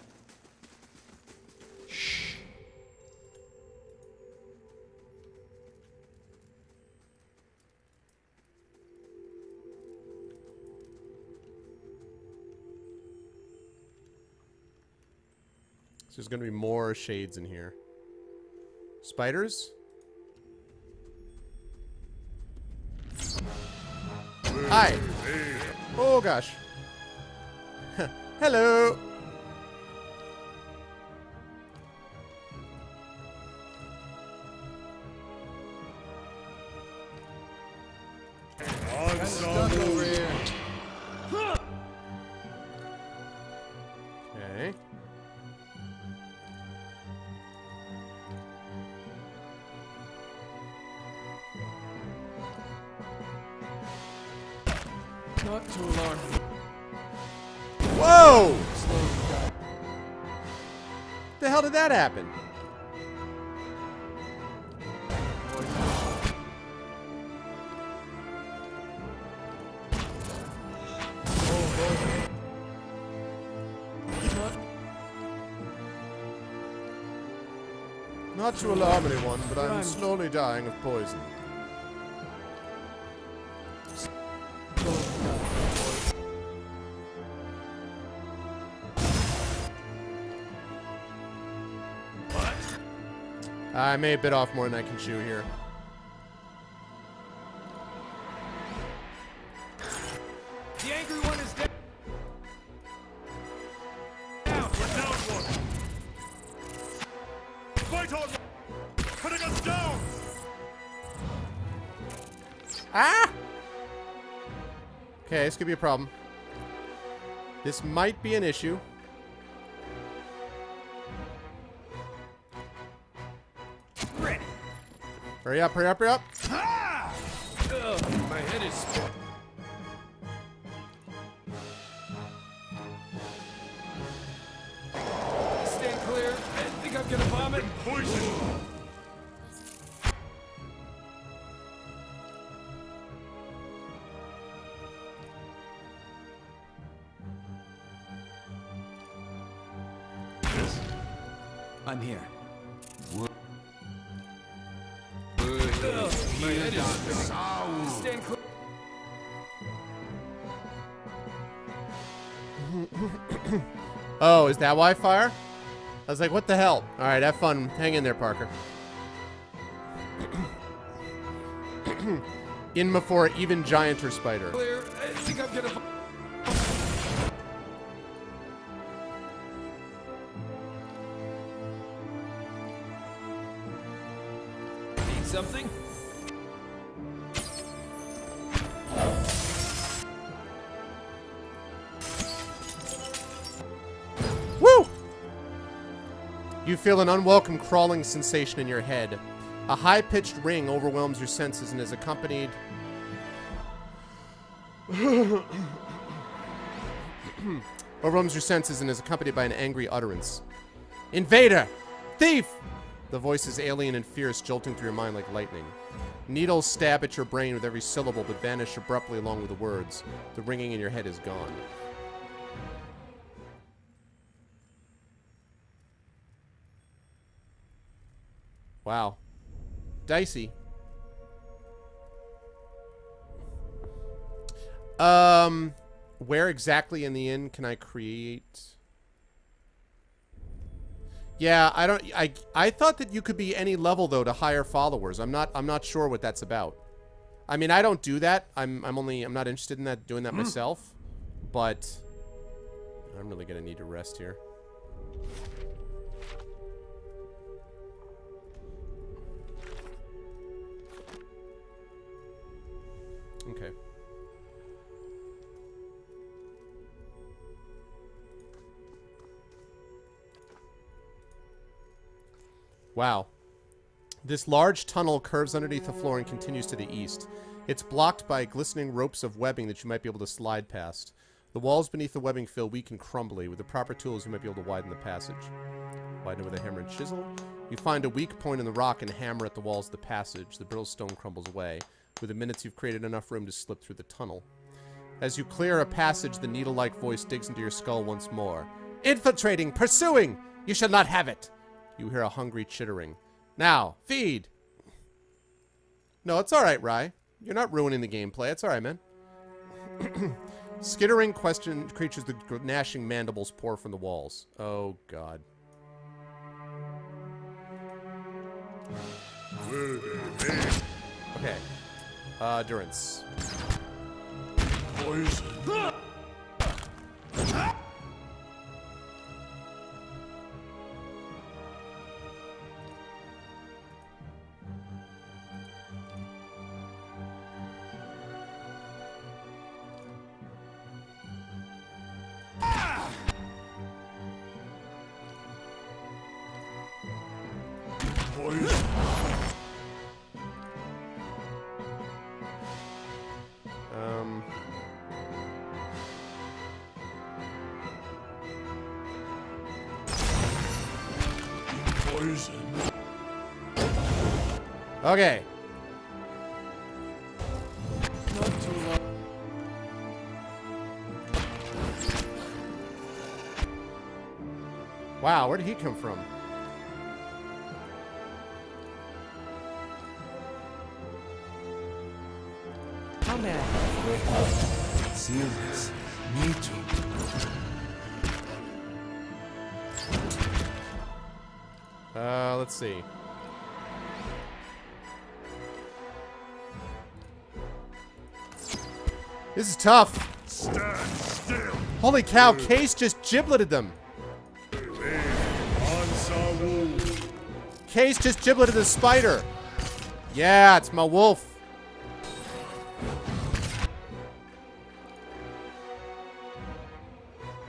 So there's gonna be more shades in here. Spiders? Hi! Oh gosh. Hello! Okay. Not too alarmed. Whoa! The hell did that happen? Not to alarm anyone, but I'm slowly dying of poison. I may have bit off more than I can chew here. The angry one is dead. We're down one. Fight on! Putting us down! Ah! Okay, this could be a problem. This might be an issue. Ready. Hurry up, hurry up, hurry up. Ah! Ugh, my head is. Stand clear. I think I'm gonna vomit. Poison! I'm here. Ugh, my head is. Stand clear. Oh, is that why fire? I was like, what the hell? Alright, have fun. Hang in there, Parker. In before even gianter spider. Clear. I think I'm gonna. Need something? Woo! You feel an unwelcome crawling sensation in your head. A high-pitched ring overwhelms your senses and is accompanied... overwhelms your senses and is accompanied by an angry utterance. Invader! Thief! The voice is alien and fierce, jolting through your mind like lightning. Needles stab at your brain with every syllable, but vanish abruptly along with the words. The ringing in your head is gone. Wow. Dicey. Where exactly in the inn can I create? Yeah, I thought that you could be any level though to hire followers. I'm not sure what that's about. I mean, I don't do that. I'm not interested in that, doing that myself. But I'm really gonna need to rest here. Okay. Wow. This large tunnel curves underneath the floor and continues to the east. It's blocked by glistening ropes of webbing that you might be able to slide past. The walls beneath the webbing feel weak and crumbly. With the proper tools, you might be able to widen the passage. Widen it with a hammer and chisel. You find a weak point in the rock and hammer at the walls of the passage. The brittle stone crumbles away. With the minutes, you've created enough room to slip through the tunnel. As you clear a passage, the needle-like voice digs into your skull once more. Infiltrating! Pursuing! You shall not have it! You hear a hungry chittering. Now, feed! No, it's alright, Rye. You're not ruining the gameplay. It's alright, man. Skittering question creatures with gnashing mandibles pour from the walls. Oh, God. Okay. Durance. Poison. Poison. Poison. Okay. Not too long. Wow, where did he come from? How may I help? Serious. Me too. Let's see. This is tough. Stand still. Holy cow, Case just gibleted them. Ansa Wolf. Case just gibleted the spider. Yeah, it's my wolf.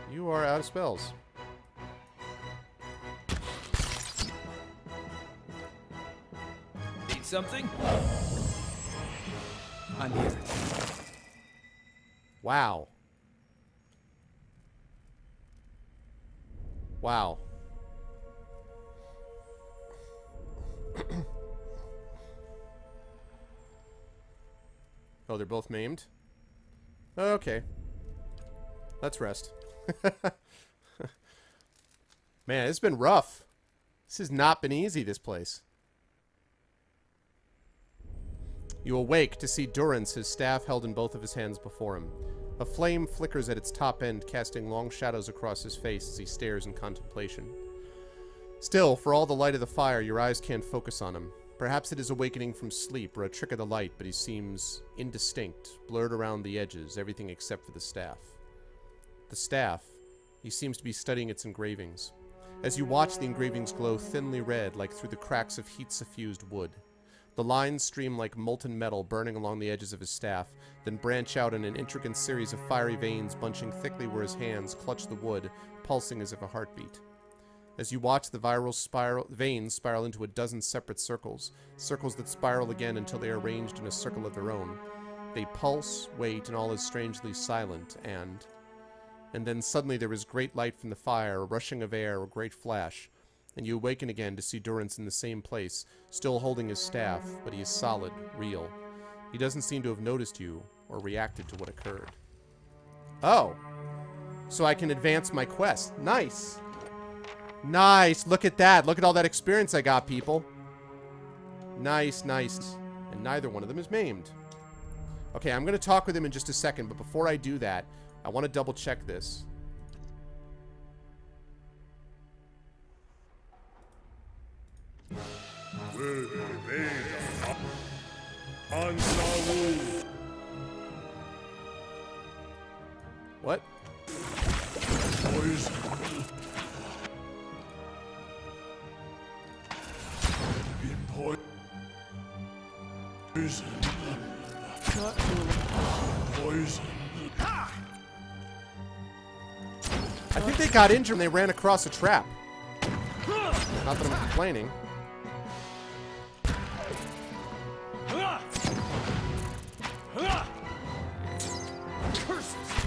You are out of spells. Need something? I'm here. Wow. Wow. Oh, they're both maimed? Okay. Let's rest. Man, it's been rough. This has not been easy, this place. You awake to see Durance, his staff held in both of his hands before him. A flame flickers at its top end, casting long shadows across his face as he stares in contemplation. Still, for all the light of the fire, your eyes can't focus on him. Perhaps it is awakening from sleep or a trick of the light, but he seems indistinct, blurred around the edges, everything except for the staff. The staff. He seems to be studying its engravings. As you watch, the engravings glow thinly red, like through the cracks of heat-suffused wood. The lines stream like molten metal, burning along the edges of his staff, then branch out in an intricate series of fiery veins bunching thickly where his hands clutch the wood, pulsing as if a heartbeat. As you watch, the veins spiral into a dozen separate circles, circles that spiral again until they are arranged in a circle of their own. They pulse, wait, and all is strangely silent, and then suddenly there is great light from the fire, a rushing of air, a great flash. and you awaken again to see Durance in the same place, still holding his staff, but he is solid, real. He doesn't seem to have noticed you or reacted to what occurred. Oh. So I can advance my quest. Nice. Nice. Look at that. Look at all that experience I got, people. Nice, nice. And neither one of them is maimed. Okay, I'm going to talk with him in just a second, but before I do that, I want to double check this. What? Poison. Been poison. Not too Poison. I think they got injured when they ran across a trap. Not that I'm complaining.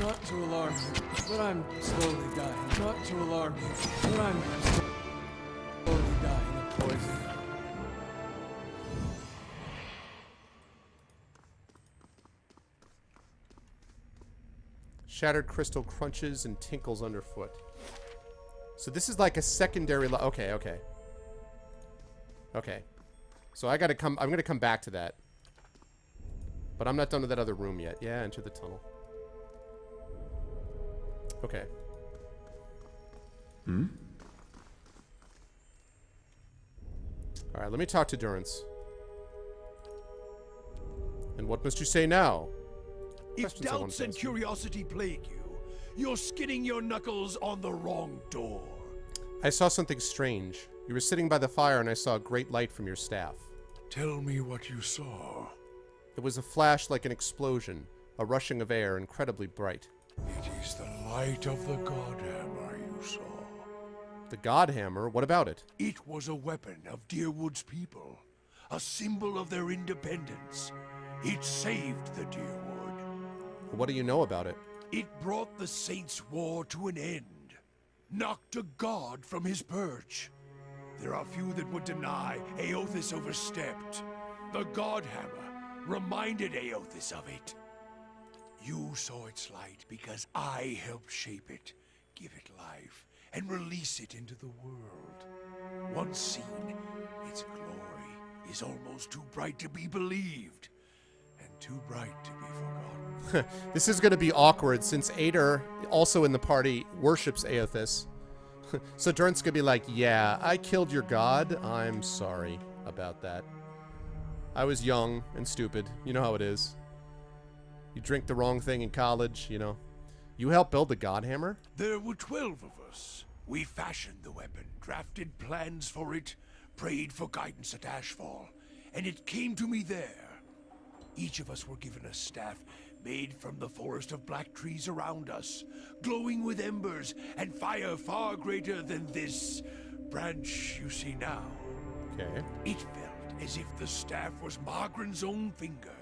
Not to alarm you, but I'm slowly dying. Not to alarm you, but I'm slowly dying of poison. Shattered crystal crunches and tinkles underfoot. So this is like a secondary... Okay, okay. Okay. So I'm going to come back to that. But I'm not done with that other room yet. Yeah, enter the tunnel. Okay. Alright, let me talk to Durance. And what must you say now? If Questions I want doubts to and ask you. curiosity plague you, you're skidding your knuckles on the wrong door. I saw something strange. You were sitting by the fire and I saw a great light from your staff. Tell me what you saw. It was a flash like an explosion, a rushing of air, incredibly bright. It is the light of the Godhammer you saw. The Godhammer? What about it? It was a weapon of Deerwood's people, a symbol of their independence. It saved the Deerwood. What do you know about it? It brought the Saints' War to an end, knocked a god from his perch. There are few that would deny Aothis overstepped. The Godhammer reminded Aothis of it. You saw its light because I helped shape it, give it life, and release it into the world. Once seen, its glory is almost too bright to be believed, and too bright to be forgotten. This is going to be awkward since Ader, also in the party, worships Aothis. So Durance going to be like, yeah, I killed your god. I'm sorry about that. I was young and stupid. You know how it is. You drink the wrong thing in college, you know. You helped build the Godhammer? There were 12 of us. We fashioned the weapon, drafted plans for it, prayed for guidance at Ashfall, and it came to me there. Each of us were given a staff made from the forest of black trees around us, glowing with embers and fire far greater than this branch you see now. Okay. It felt as if the staff was Margaren's own finger,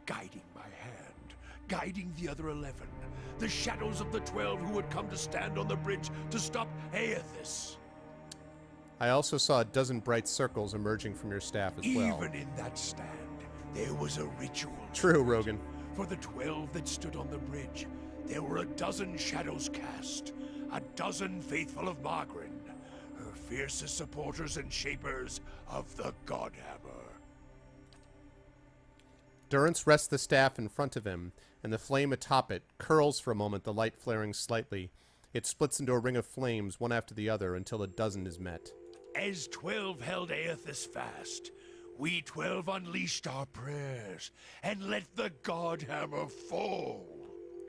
guiding my hand, guiding the other 11, the shadows of the 12 who had come to stand on the bridge to stop Aothis. I also saw a dozen bright circles emerging from your staff as well. Even in that stand, there was a ritual. True, Rogan. For the 12 that stood on the bridge, there were a dozen shadows cast, a dozen faithful of Margren, her fiercest supporters and shapers of the Godhammer. Durance rests the staff in front of him, and the flame atop it curls for a moment, the light flaring slightly. It splits into a ring of flames, one after the other, until a dozen is met. As 12 held Aothis fast, we 12 unleashed our prayers and let the Godhammer fall.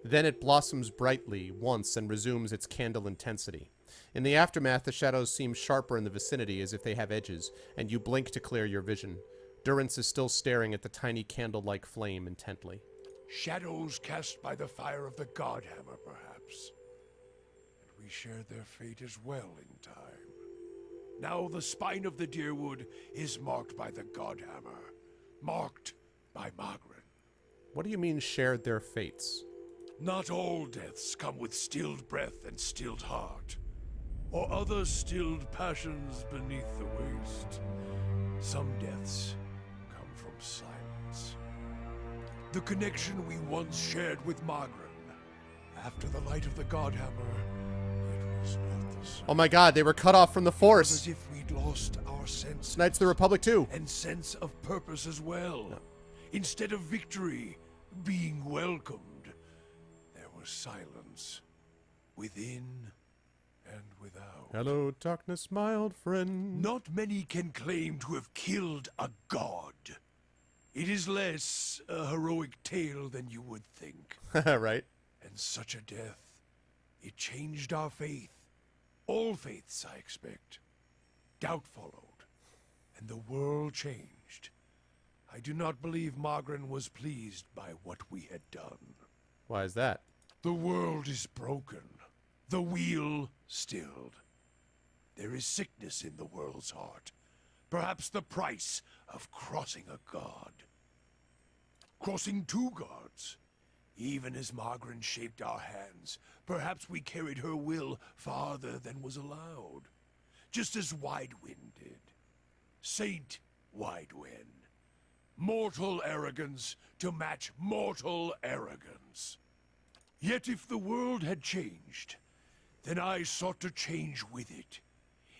Then it blossoms brightly once and resumes its candle intensity. In the aftermath, the shadows seem sharper in the vicinity as if they have edges, and you blink to clear your vision. Durance is still staring at the tiny candle-like flame intently. Shadows cast by the fire of the Godhammer, perhaps. And we shared their fate as well in time. Now the spine of the Deerwood is marked by the Godhammer, marked by Margaret. What do you mean shared their fates? Not all deaths come with stilled breath and stilled heart. or other stilled passions beneath the waste. Some deaths come from silence. The connection we once shared with Magrin, after the light of the Godhammer, it was not the same. Oh my god, they were cut off from the It was Force. as if we'd lost our sense Knights of the Republic too. and sense of purpose as well. Instead of victory being welcomed, there was silence within and without. Hello, darkness, my old friend. Not many can claim to have killed a god. It is less a heroic tale than you would think. Right? And such a death, it changed our faith. All faiths, I expect. Doubt followed, and the world changed. I do not believe Magrin was pleased by what we had done. Why is that? The world is broken, the wheel stilled. There is sickness in the world's heart. Perhaps the price of crossing a god. Crossing two gods. Even as Magrin shaped our hands, perhaps we carried her will farther than was allowed. Just as Widewind did. Saint Widewind. Mortal arrogance to match mortal arrogance. Yet if the world had changed, then I sought to change with it.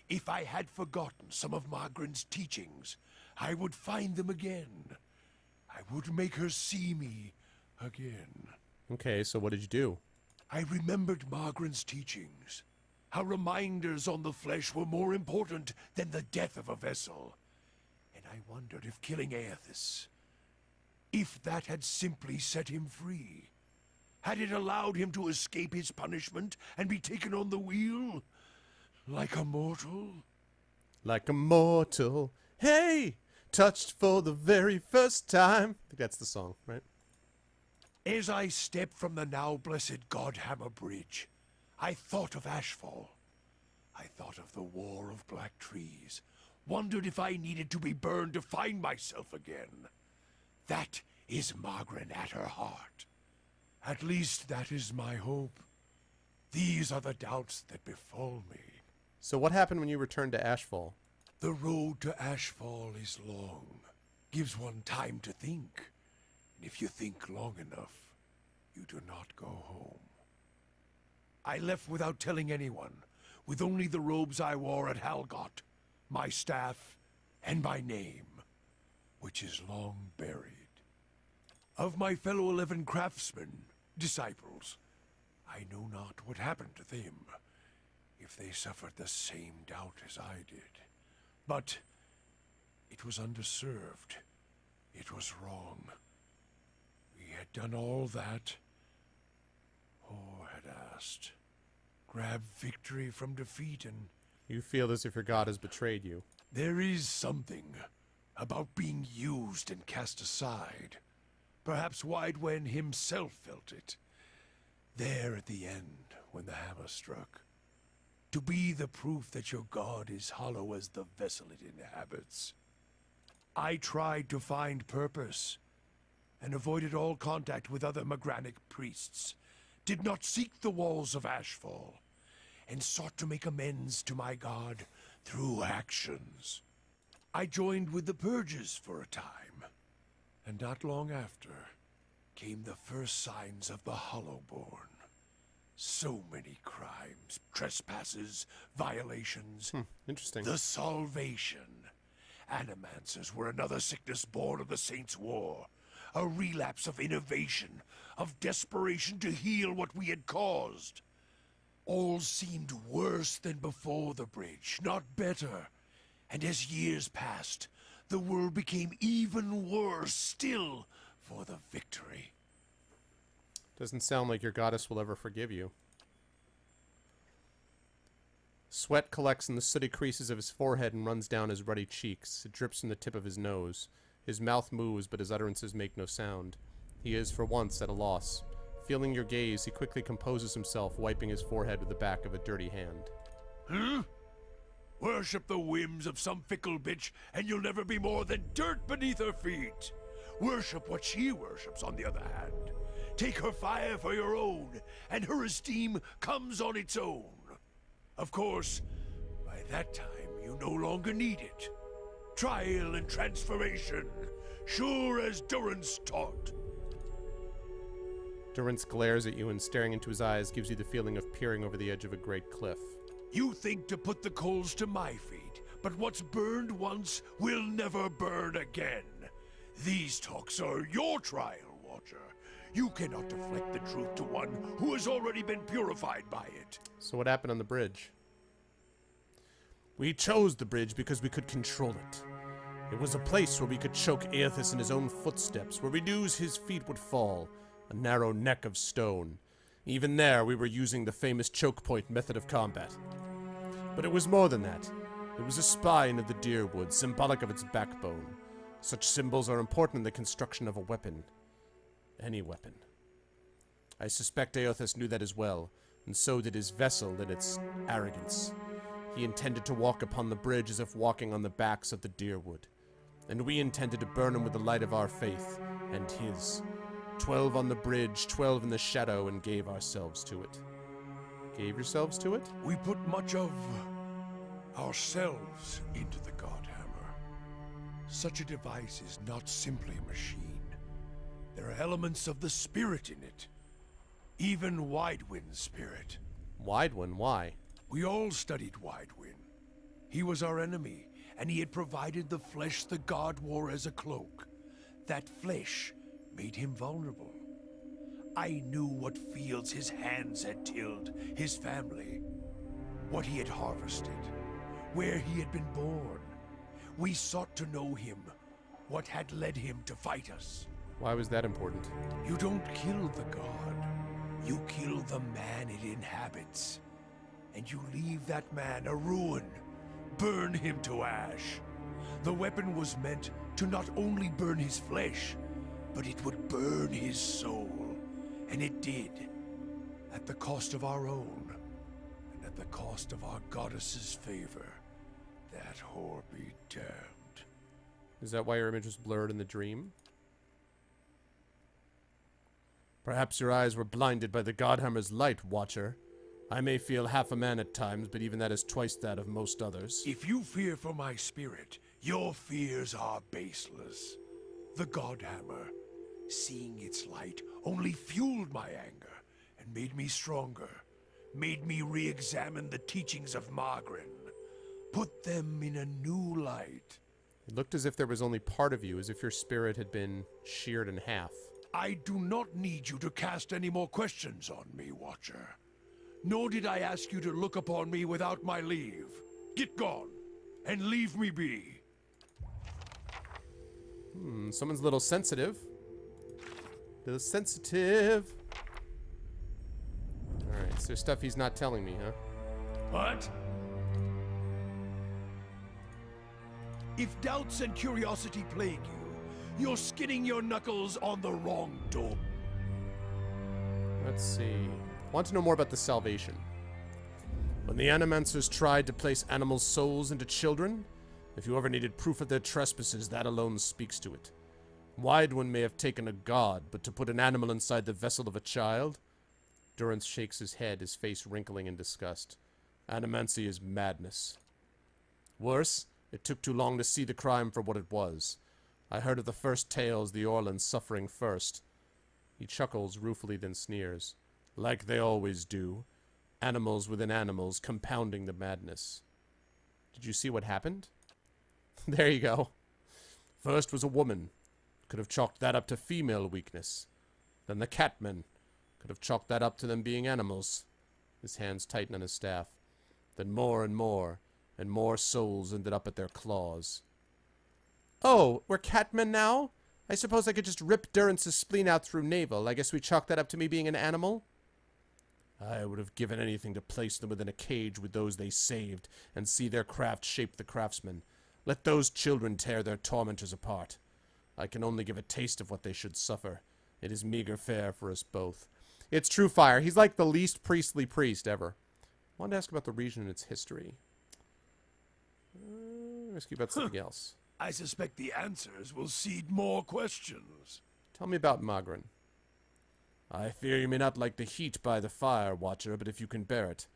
If I had forgotten some of Magrin's teachings, I would find them again. I would make her see me again. Okay, so what did you do? I remembered Magrin's teachings. How reminders on the flesh were more important than the death of a vessel. And I wondered if killing Aethys, if that had simply set him free. Had it allowed him to escape his punishment and be taken on the wheel? Like a mortal? Like a mortal. Hey! Touched for the very first time. I think that's the song, right? As I stepped from the now blessed Godhammer Bridge, I thought of Ashfall. I thought of the War of Black Trees. Wondered if I needed to be burned to find myself again. That is Magrin at her heart. At least that is my hope. These are the doubts that befall me. So what happened when you returned to Ashfall? The road to Ashfall is long. Gives one time to think. And if you think long enough, you do not go home. I left without telling anyone, with only the robes I wore at Halgot, my staff, and my name, which is long buried. Of my fellow 11 craftsmen, disciples, I know not what happened to them, if they suffered the same doubt as I did. But it was underserved. It was wrong. We had done all that Hor had asked. Grab victory from defeat, and You feel as if your god has betrayed you. there is something about being used and cast aside. Perhaps Widewen himself felt it. There at the end, when the hammer struck. To be the proof that your god is hollow as the vessel it inhabits. I tried to find purpose, and avoided all contact with other Magranic priests. Did not seek the walls of Ashfall, and sought to make amends to my god through actions. I joined with the Purges for a time, and not long after came the first signs of the Hollowborn. So many crimes, trespasses, violations. Interesting. The Salvation. Animancers were another sickness born of the Saints' War. A relapse of innovation, of desperation to heal what we had caused. All seemed worse than before the bridge, not better. And as years passed, the world became even worse still for the victory. Doesn't sound like your goddess will ever forgive you. Sweat collects in the sooty creases of his forehead and runs down his ruddy cheeks. It drips from the tip of his nose. His mouth moves, but his utterances make no sound. He is, for once, at a loss. Feeling your gaze, he quickly composes himself, wiping his forehead with the back of a dirty hand. Huh? Worship the whims of some fickle bitch, and you'll never be more than dirt beneath her feet. Worship what she worships, on the other hand. Take her fire for your own, and her esteem comes on its own. Of course, by that time you no longer need it. Trial and transformation, sure as Durance taught. Durance glares at you, and staring into his eyes gives you the feeling of peering over the edge of a great cliff. You think to put the coals to my feet, but what's burned once will never burn again. These talks are your trial, Watcher. You cannot deflect the truth to one who has already been purified by it. So what happened on the bridge? We chose the bridge because we could control it. It was a place where we could choke Aethys in his own footsteps, where we knew his feet would fall, a narrow neck of stone. Even there, we were using the famous choke point method of combat. But it was more than that. It was a spine of the Deerwood, symbolic of its backbone. Such symbols are important in the construction of a weapon. Any weapon. I suspect Aethys knew that as well, and so did his vessel in its arrogance. He intended to walk upon the bridge as if walking on the backs of the Deerwood. And we intended to burn him with the light of our faith, and his. 12 on the bridge, 12 in the shadow, and gave ourselves to it. Gave yourselves to it? We put much of ourselves into the Godhammer. Such a device is not simply a machine. There are elements of the spirit in it. Even Widewind's spirit. Widewind, why? We all studied Widewind. He was our enemy, and he had provided the flesh the god wore as a cloak. That flesh made him vulnerable. I knew what fields his hands had tilled, his family, what he had harvested, where he had been born. We sought to know him, what had led him to fight us. Why was that important? You don't kill the god. You kill the man it inhabits. And you leave that man a ruin. Burn him to ash. The weapon was meant to not only burn his flesh, but it would burn his soul. And it did. At the cost of our own. And at the cost of our goddess's favor. That whore be damned. Is that why your image was blurred in the dream? Perhaps your eyes were blinded by the Godhammer's light, Watcher. I may feel half a man at times, but even that is twice that of most others. If you fear for my spirit, your fears are baseless. The Godhammer, seeing its light, only fueled my anger and made me stronger, made me re-examine the teachings of Margren, put them in a new light. It looked as if there was only part of you, as if your spirit had been sheared in half. I do not need you to cast any more questions on me, Watcher. Nor did I ask you to look upon me without my leave. Get gone, and leave me be. Someone's a little sensitive. Little sensitive. Alright, so stuff he's not telling me, huh? What? If doubts and curiosity plague you, you're skinning your knuckles on the wrong door. Let's see. Want to know more about the salvation. When the Animancers tried to place animals' souls into children, if you ever needed proof of their trespasses, that alone speaks to it. Widewind may have taken a god, but to put an animal inside the vessel of a child? Durance shakes his head, his face wrinkling in disgust. Animancy is madness. Worse, it took too long to see the crime for what it was. I heard of the first tales, the Orlans suffering first. He chuckles ruefully, then sneers. Like they always do. Animals within animals, compounding the madness. Did you see what happened? There you go. First was a woman. Could have chalked that up to female weakness. Then the catmen. Could have chalked that up to them being animals. His hands tighten on his staff. Then more and more souls ended up at their claws. Oh, we're catmen now? I suppose I could just rip Durance's spleen out through navel. I guess we chalk that up to me being an animal? I would have given anything to place them within a cage with those they saved, and see their craft shape the craftsman. Let those children tear their tormentors apart. I can only give a taste of what they should suffer. It is meager fare for us both. It's true, Fire. He's like the least priestly priest ever. I wanted to ask about the region and its history. Ask you about something else. I suspect the answers will seed more questions. Tell me about Margren. I fear you may not like the heat by the fire, Watcher, but if you can bear it,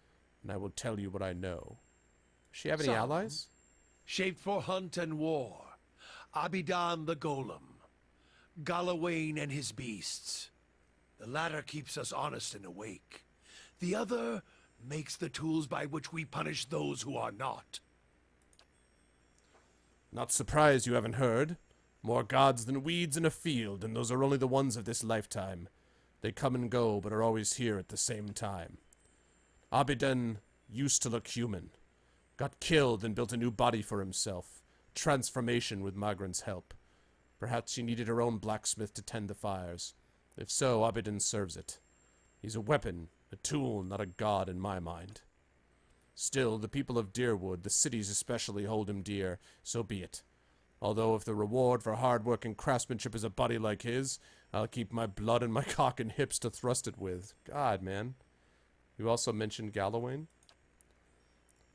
and I will tell you what I know. Does she have any Some. allies? Shaped for hunt and war. Abidan the Golem. Galawain and his beasts. The latter keeps us honest and awake. The other makes the tools by which we punish those who are not. Not surprised you haven't heard. More gods than weeds in a field, and those are only the ones of this lifetime. They come and go, but are always here at the same time. Abidan used to look human. Got killed and built a new body for himself. Transformation with Magran's help. Perhaps she needed her own blacksmith to tend the fires. If so, Abidan serves it. He's a weapon, a tool, not a god in my mind. Still, the people of Deerwood, the cities especially, hold him dear, so be it. Although if the reward for hard work and craftsmanship is a body like his, I'll keep my blood and my cock and hips to thrust it with. God, man. You also mentioned Galawain?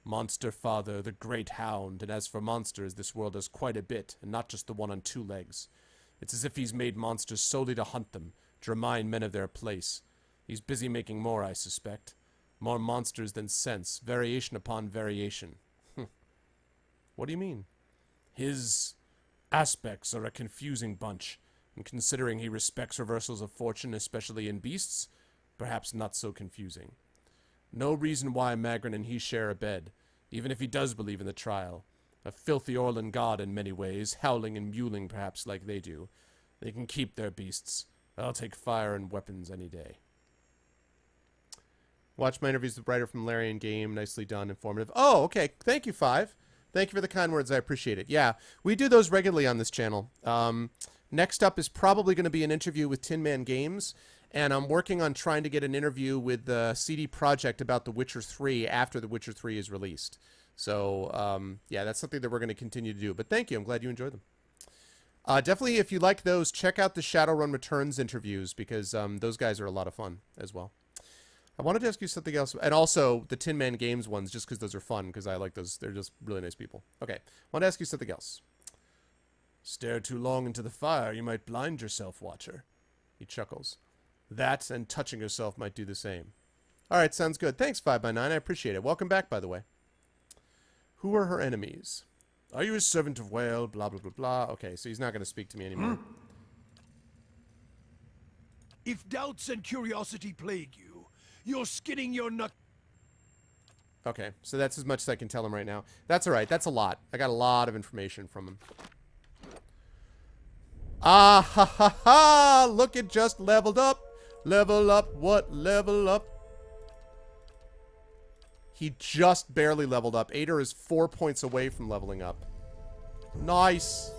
Monster father, the great hound, and as for monsters, this world has quite a bit, and not just the one on 2 legs. It's as if he's made monsters solely to hunt them, to remind men of their place. He's busy making more, I suspect. More monsters than sense, variation upon variation. What do you mean? His aspects are a confusing bunch, and considering he respects reversals of fortune, especially in beasts, perhaps not so confusing. No reason why Magran and he share a bed, even if he does believe in the trial. A filthy Orlan god in many ways, howling and mewling perhaps like they do. They can keep their beasts. I'll take fire and weapons any day. Watch my interviews with writer from Larian Game. Nicely done, informative. Oh, okay. Thank you, Five. Thank you for the kind words. I appreciate it. Yeah, we do those regularly on this channel. Next up is probably going to be an interview with Tin Man Games, and I'm working on trying to get an interview with the CD Projekt about The Witcher 3 after The Witcher 3 is released. So, yeah, that's something that we're going to continue to do. But thank you. I'm glad you enjoyed them. Definitely, if you like those, check out the Shadowrun Returns interviews, because those guys are a lot of fun as well. I wanted to ask you something else, and also the Tin Man Games ones, just because those are fun, because I like those. They're just really nice people. Okay, I want to ask you something else. Stare too long into the fire, you might blind yourself, Watcher. He chuckles. That and touching yourself might do the same. All right, sounds good. Thanks, 5x9. I appreciate it. Welcome back, by the way. Who are her enemies? Are you a servant of Whale? Blah, blah, blah, blah. Okay, so he's not going to speak to me anymore. If doubts and curiosity plague you, you're skinning your nut. Okay, so that's as much as I can tell him right now. That's all right. That's a lot. I got a lot of information from him. Ah, ha, ha, ha! Look, it just leveled up. Level up. What? Level up. He just barely leveled up. Ader is 4 points away from leveling up. Nice.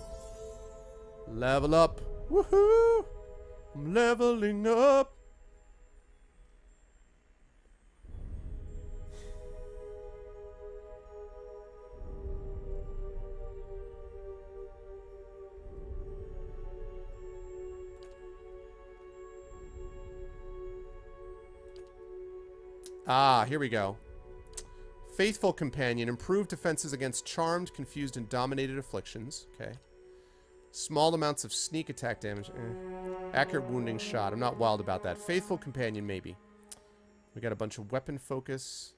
Level up. Woohoo! I'm leveling up. Ah, here we go. Faithful Companion. Improved defenses against charmed, confused, and dominated afflictions. Okay. Small amounts of sneak attack damage. Accurate wounding shot. I'm not wild about that. Faithful Companion, maybe. We got a bunch of weapon focus.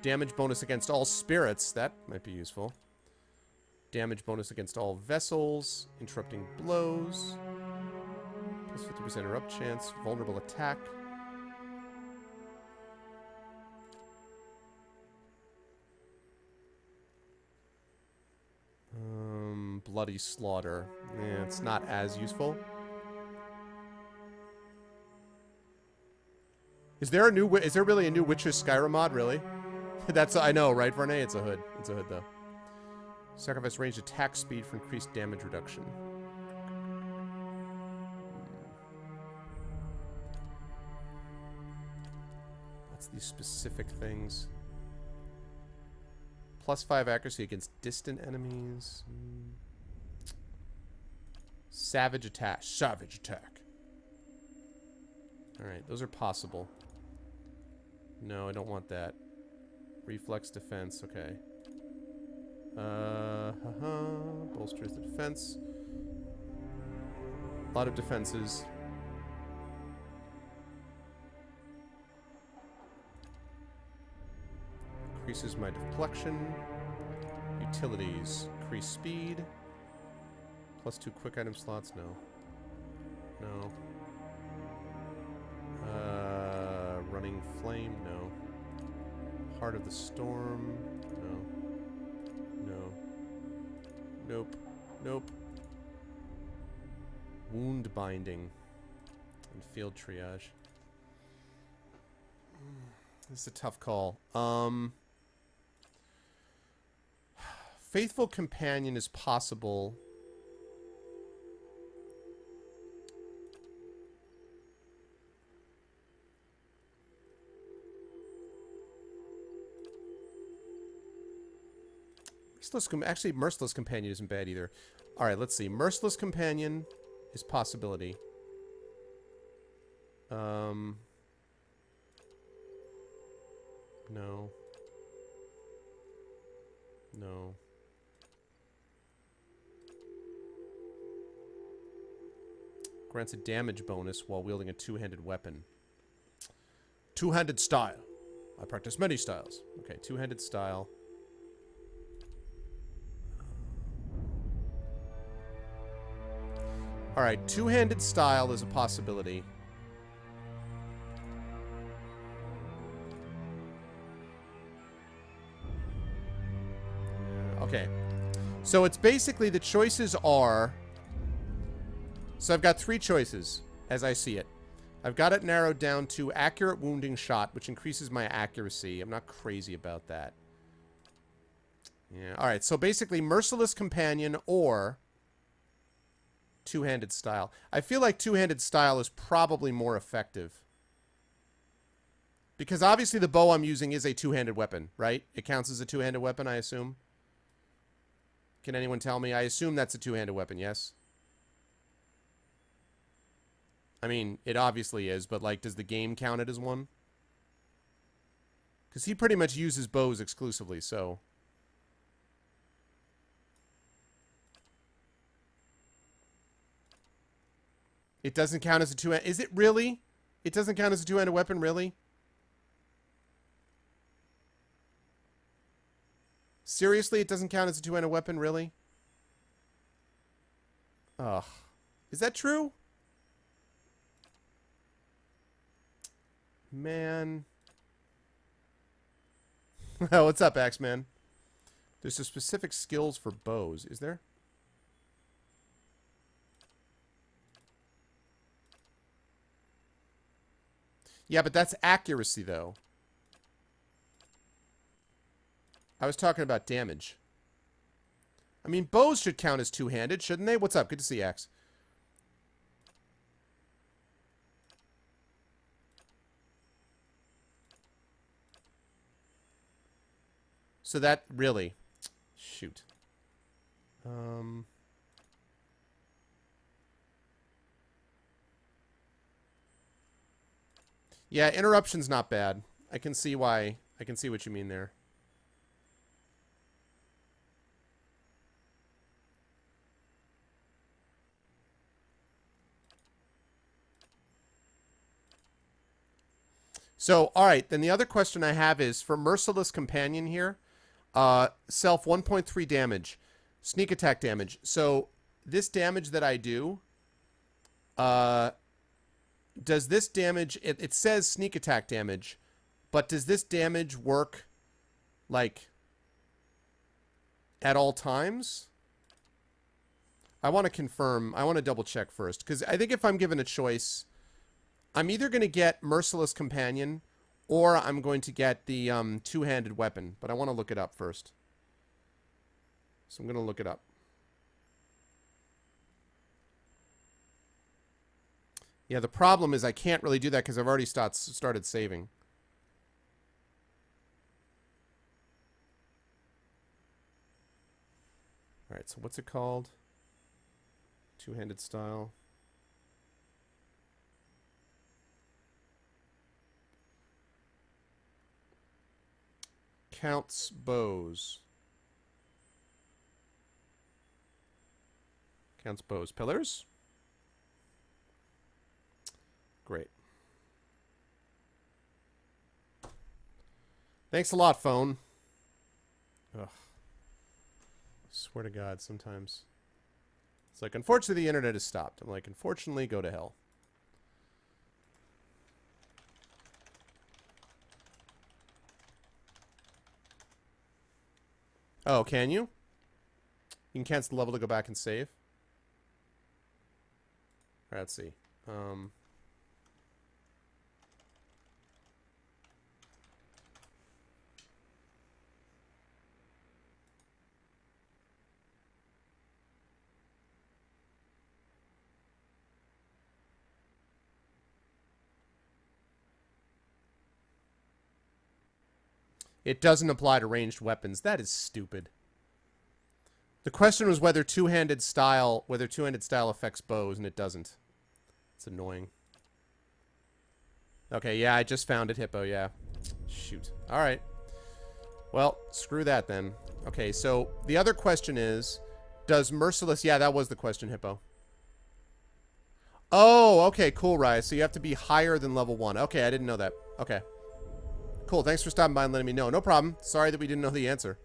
Damage bonus against all spirits. That might be useful. Damage bonus against all vessels. Interrupting blows. Plus 50% interrupt chance. Vulnerable attack. Bloody slaughter. Yeah, it's not as useful. Is there really a new Witcher Skyrim mod, really? That's, I know, right, Verne? It's a hood. It's a hood, though. Sacrifice ranged attack speed for increased damage reduction. What's these specific things? +5 accuracy against distant enemies. Savage attack. Savage attack. Alright, those are possible. No, I don't want that. Reflex defense, okay. Bolsters the defense. A lot of defenses. Increases my deflection. Utilities. Increase speed. +2 quick item slots. No. No. Running flame. No. Heart of the storm. No. No. Nope. Nope. Wound binding. And field triage. This is a tough call. Faithful Companion is possible. Actually, Merciless Companion isn't bad either. Alright, let's see. Merciless Companion is possibility. No. No. Grants a damage bonus while wielding a two-handed weapon. Two-handed style. I practice many styles. Okay, two-handed style. Alright, two-handed style is a possibility. Okay. So it's basically the choices are... So I've got 3 choices, as I see it. I've got it narrowed down to accurate wounding shot, which increases my accuracy. I'm not crazy about that. Yeah. Alright, so basically Merciless Companion or... two-handed style. I feel like two-handed style is probably more effective. Because obviously the bow I'm using is a two-handed weapon, right? It counts as a two-handed weapon, I assume. Can anyone tell me? I assume that's a two-handed weapon, yes? I mean, it obviously is, but, like, does the game count it as one? Because he pretty much uses bows exclusively, so... It doesn't count as a two-handed... Is it really? It doesn't count as a two-handed weapon, really? Seriously, it doesn't count as a two-handed weapon, really? Ugh. Is that true? Man. What's up, Axeman? There's some specific skills for bows. Is there? Yeah, but that's accuracy, though. I was talking about damage. I mean, bows should count as two-handed, shouldn't they? What's up? Good to see you, Axe. So that, really... Shoot. Yeah, interruption's not bad. I can see why. I can see what you mean there. So, alright, then the other question I have is, for Merciless Companion here, self 1.3 damage, sneak attack damage. So, this damage that I do, does this damage, it says sneak attack damage, but does this damage work, like, at all times? I want to confirm, I want to double check first, because I think if I'm given a choice, I'm either going to get Merciless Companion, or I'm going to get the two-handed weapon, but I want to look it up first. So I'm going to look it up. Yeah, the problem is I can't really do that because I've already started saving. Alright, so what's it called? Two-handed style. Counts bows. Counts bows. Pillars? Great. Thanks a lot, phone. Ugh. Swear to God, sometimes. It's like, unfortunately, the internet has stopped. I'm like, unfortunately, go to hell. Oh, can you? You can cancel the level to go back and save? Alright, let's see. It doesn't apply to ranged weapons. That is stupid. The question was whether two-handed style affects bows, and it doesn't. It's annoying. Okay, yeah, I just found it, Hippo, yeah. Shoot. Alright. Well, screw that then. Okay, so the other question is, does Merciless... Yeah, that was the question, Hippo. Oh, okay, cool, Rise. So you have to be higher than level 1. Okay, I didn't know that. Okay. Cool, thanks for stopping by and letting me know. No problem. Sorry that we didn't know the answer.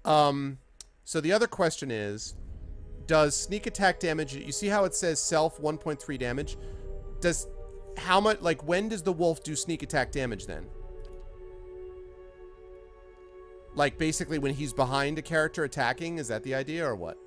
So the other question is, does sneak attack damage... You see how it says self 1.3 damage? Does... How much... Like, when does the wolf do sneak attack damage then? Like, basically when he's behind a character attacking? Is that the idea or what?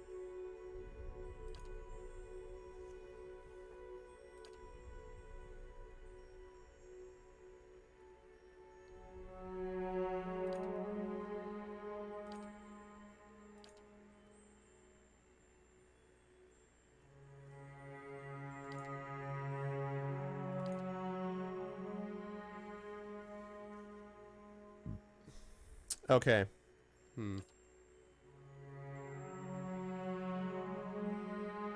Okay.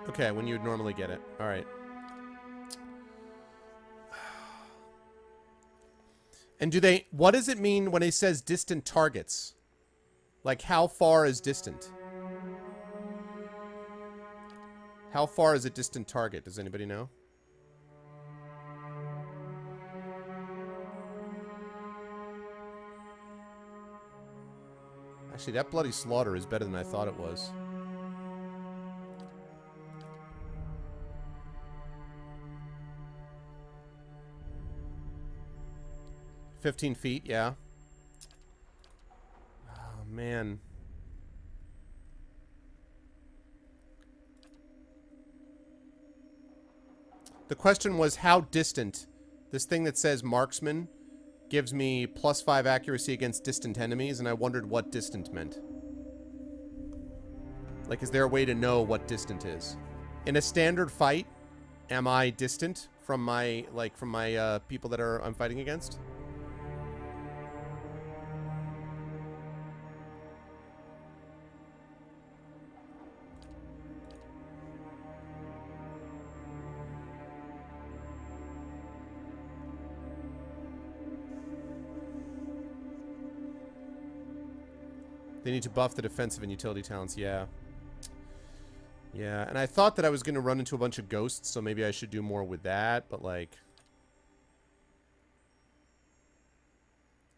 Okay, when you'd normally get it. Alright. And do they... What does it mean when it says distant targets? Like, how far is distant? How far is a distant target? Does anybody know? Actually, that bloody slaughter is better than I thought it was. $15 feet, yeah. Oh, man. The question was how distant. This thing that says marksman gives me +5 accuracy against distant enemies, and I wondered what distant meant. Like, is there a way to know what distant is? In a standard fight, am I distant from my, like, people that I'm fighting against? They need to buff the defensive and utility talents, yeah. Yeah, and I thought that I was going to run into a bunch of ghosts, so maybe I should do more with that, but like...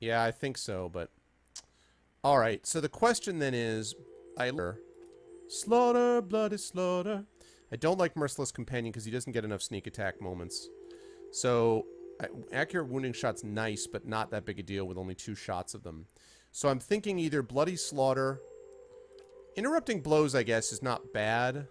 Yeah, I think so, but... Alright, so the question then is... Slaughter, bloody slaughter. I don't like Merciless Companion because he doesn't get enough sneak attack moments. So, accurate wounding shot's nice, but not that big a deal with only 2 shots of them. So I'm thinking either Bloody Slaughter... Interrupting Blows, I guess, is not bad.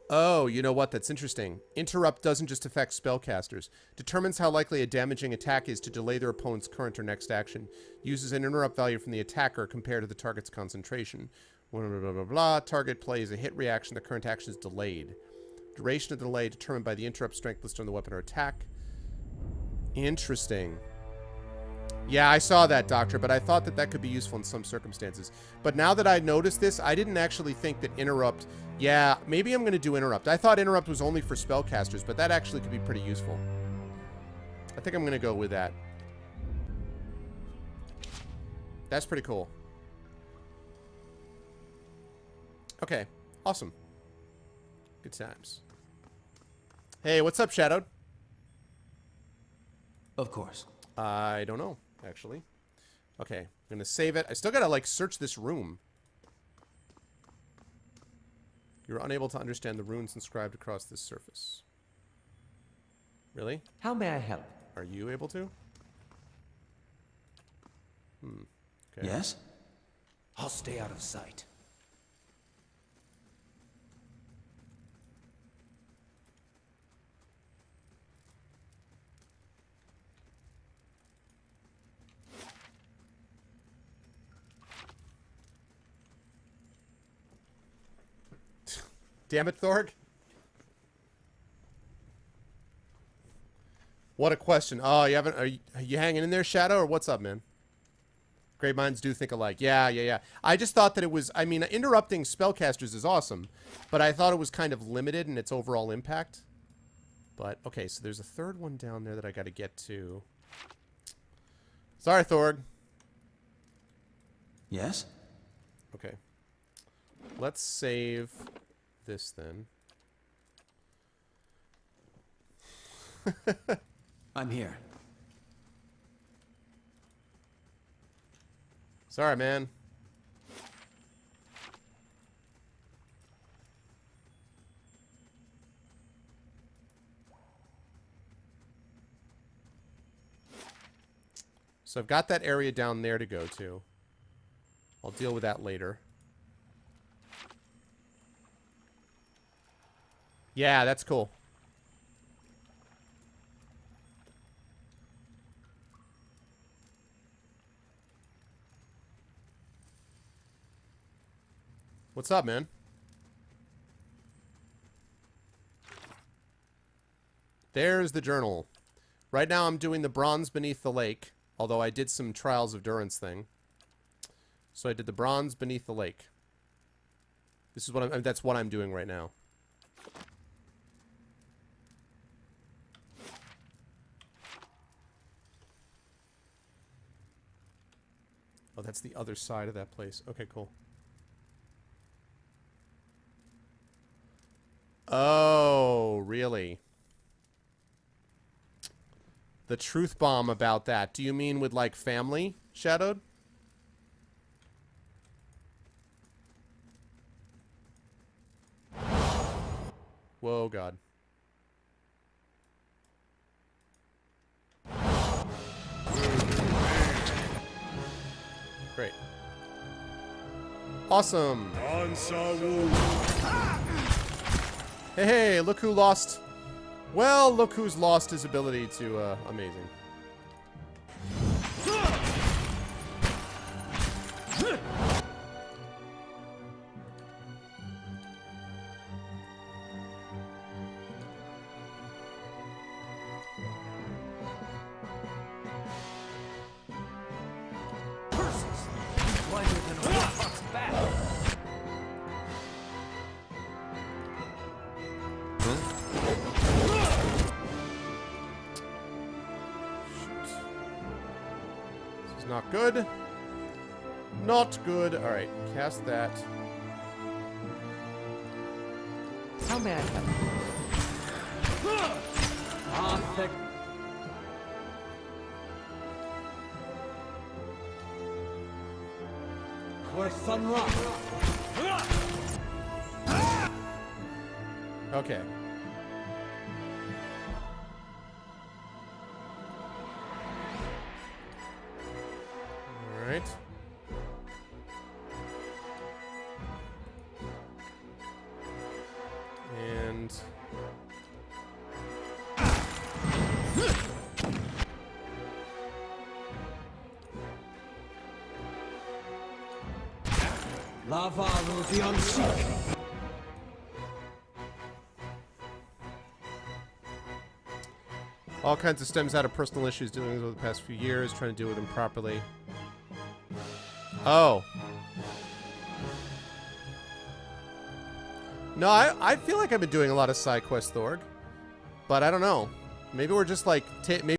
Oh, you know what? That's interesting. Interrupt doesn't just affect spellcasters. Determines how likely a damaging attack is to delay their opponent's current or next action. Uses an interrupt value from the attacker compared to the target's concentration. Blah, blah, blah, blah, blah. Target plays a hit reaction. The current action is delayed. Duration of the delay determined by the interrupt strength listed on the weapon or attack. Interesting. Yeah, I saw that, Doctor, but I thought that that could be useful in some circumstances. But now that I noticed this, I didn't actually think that interrupt... Yeah, maybe I'm going to do interrupt. I thought interrupt was only for spellcasters, but that actually could be pretty useful. I think I'm going to go with that. That's pretty cool. Okay, awesome. Good times. Hey, what's up, Shadowed? Of course. I don't know, actually. Okay, I'm gonna save it. I still gotta, like, search this room. You're unable to understand the runes inscribed across this surface. Really? How may I help? Are you able to? Okay. Yes? I'll stay out of sight. Damn it, Thorg. What a question. Oh, you haven't... Are you hanging in there, Shadow, or what's up, man? Great minds do think alike. Yeah. I just thought that it was... I mean, interrupting spellcasters is awesome, but I thought it was kind of limited in its overall impact. But, okay, so there's a third one down there that I gotta get to. Sorry, Thorg. Yes? Okay. Let's save this, then. I'm here. Sorry, man. So I've got that area down there to go to. I'll deal with that later. Yeah, that's cool. What's up, man? There's the journal. Right now I'm doing the Bronze Beneath the Lake, although I did some Trials of Durance thing. So I did the Bronze Beneath the Lake. This is what that's what I'm doing right now. Oh, that's the other side of that place. Okay, cool. Oh, really? The truth bomb about that. Do you mean with, like, family, Shadowed? Whoa, God. Great. Awesome. Hey, look who lost. Well, look who's lost his ability to, amazing. Not good. Not good. Alright, cast that. How may I help? Where's Sunrock? Okay. Alright. And... Lava will be unseated. all kinds of stems out of personal issues dealing with over the past few years, trying to deal with them properly. Oh. No, I feel like I've been doing a lot of side quests, Thorg. But I don't know. Maybe we're just like... maybe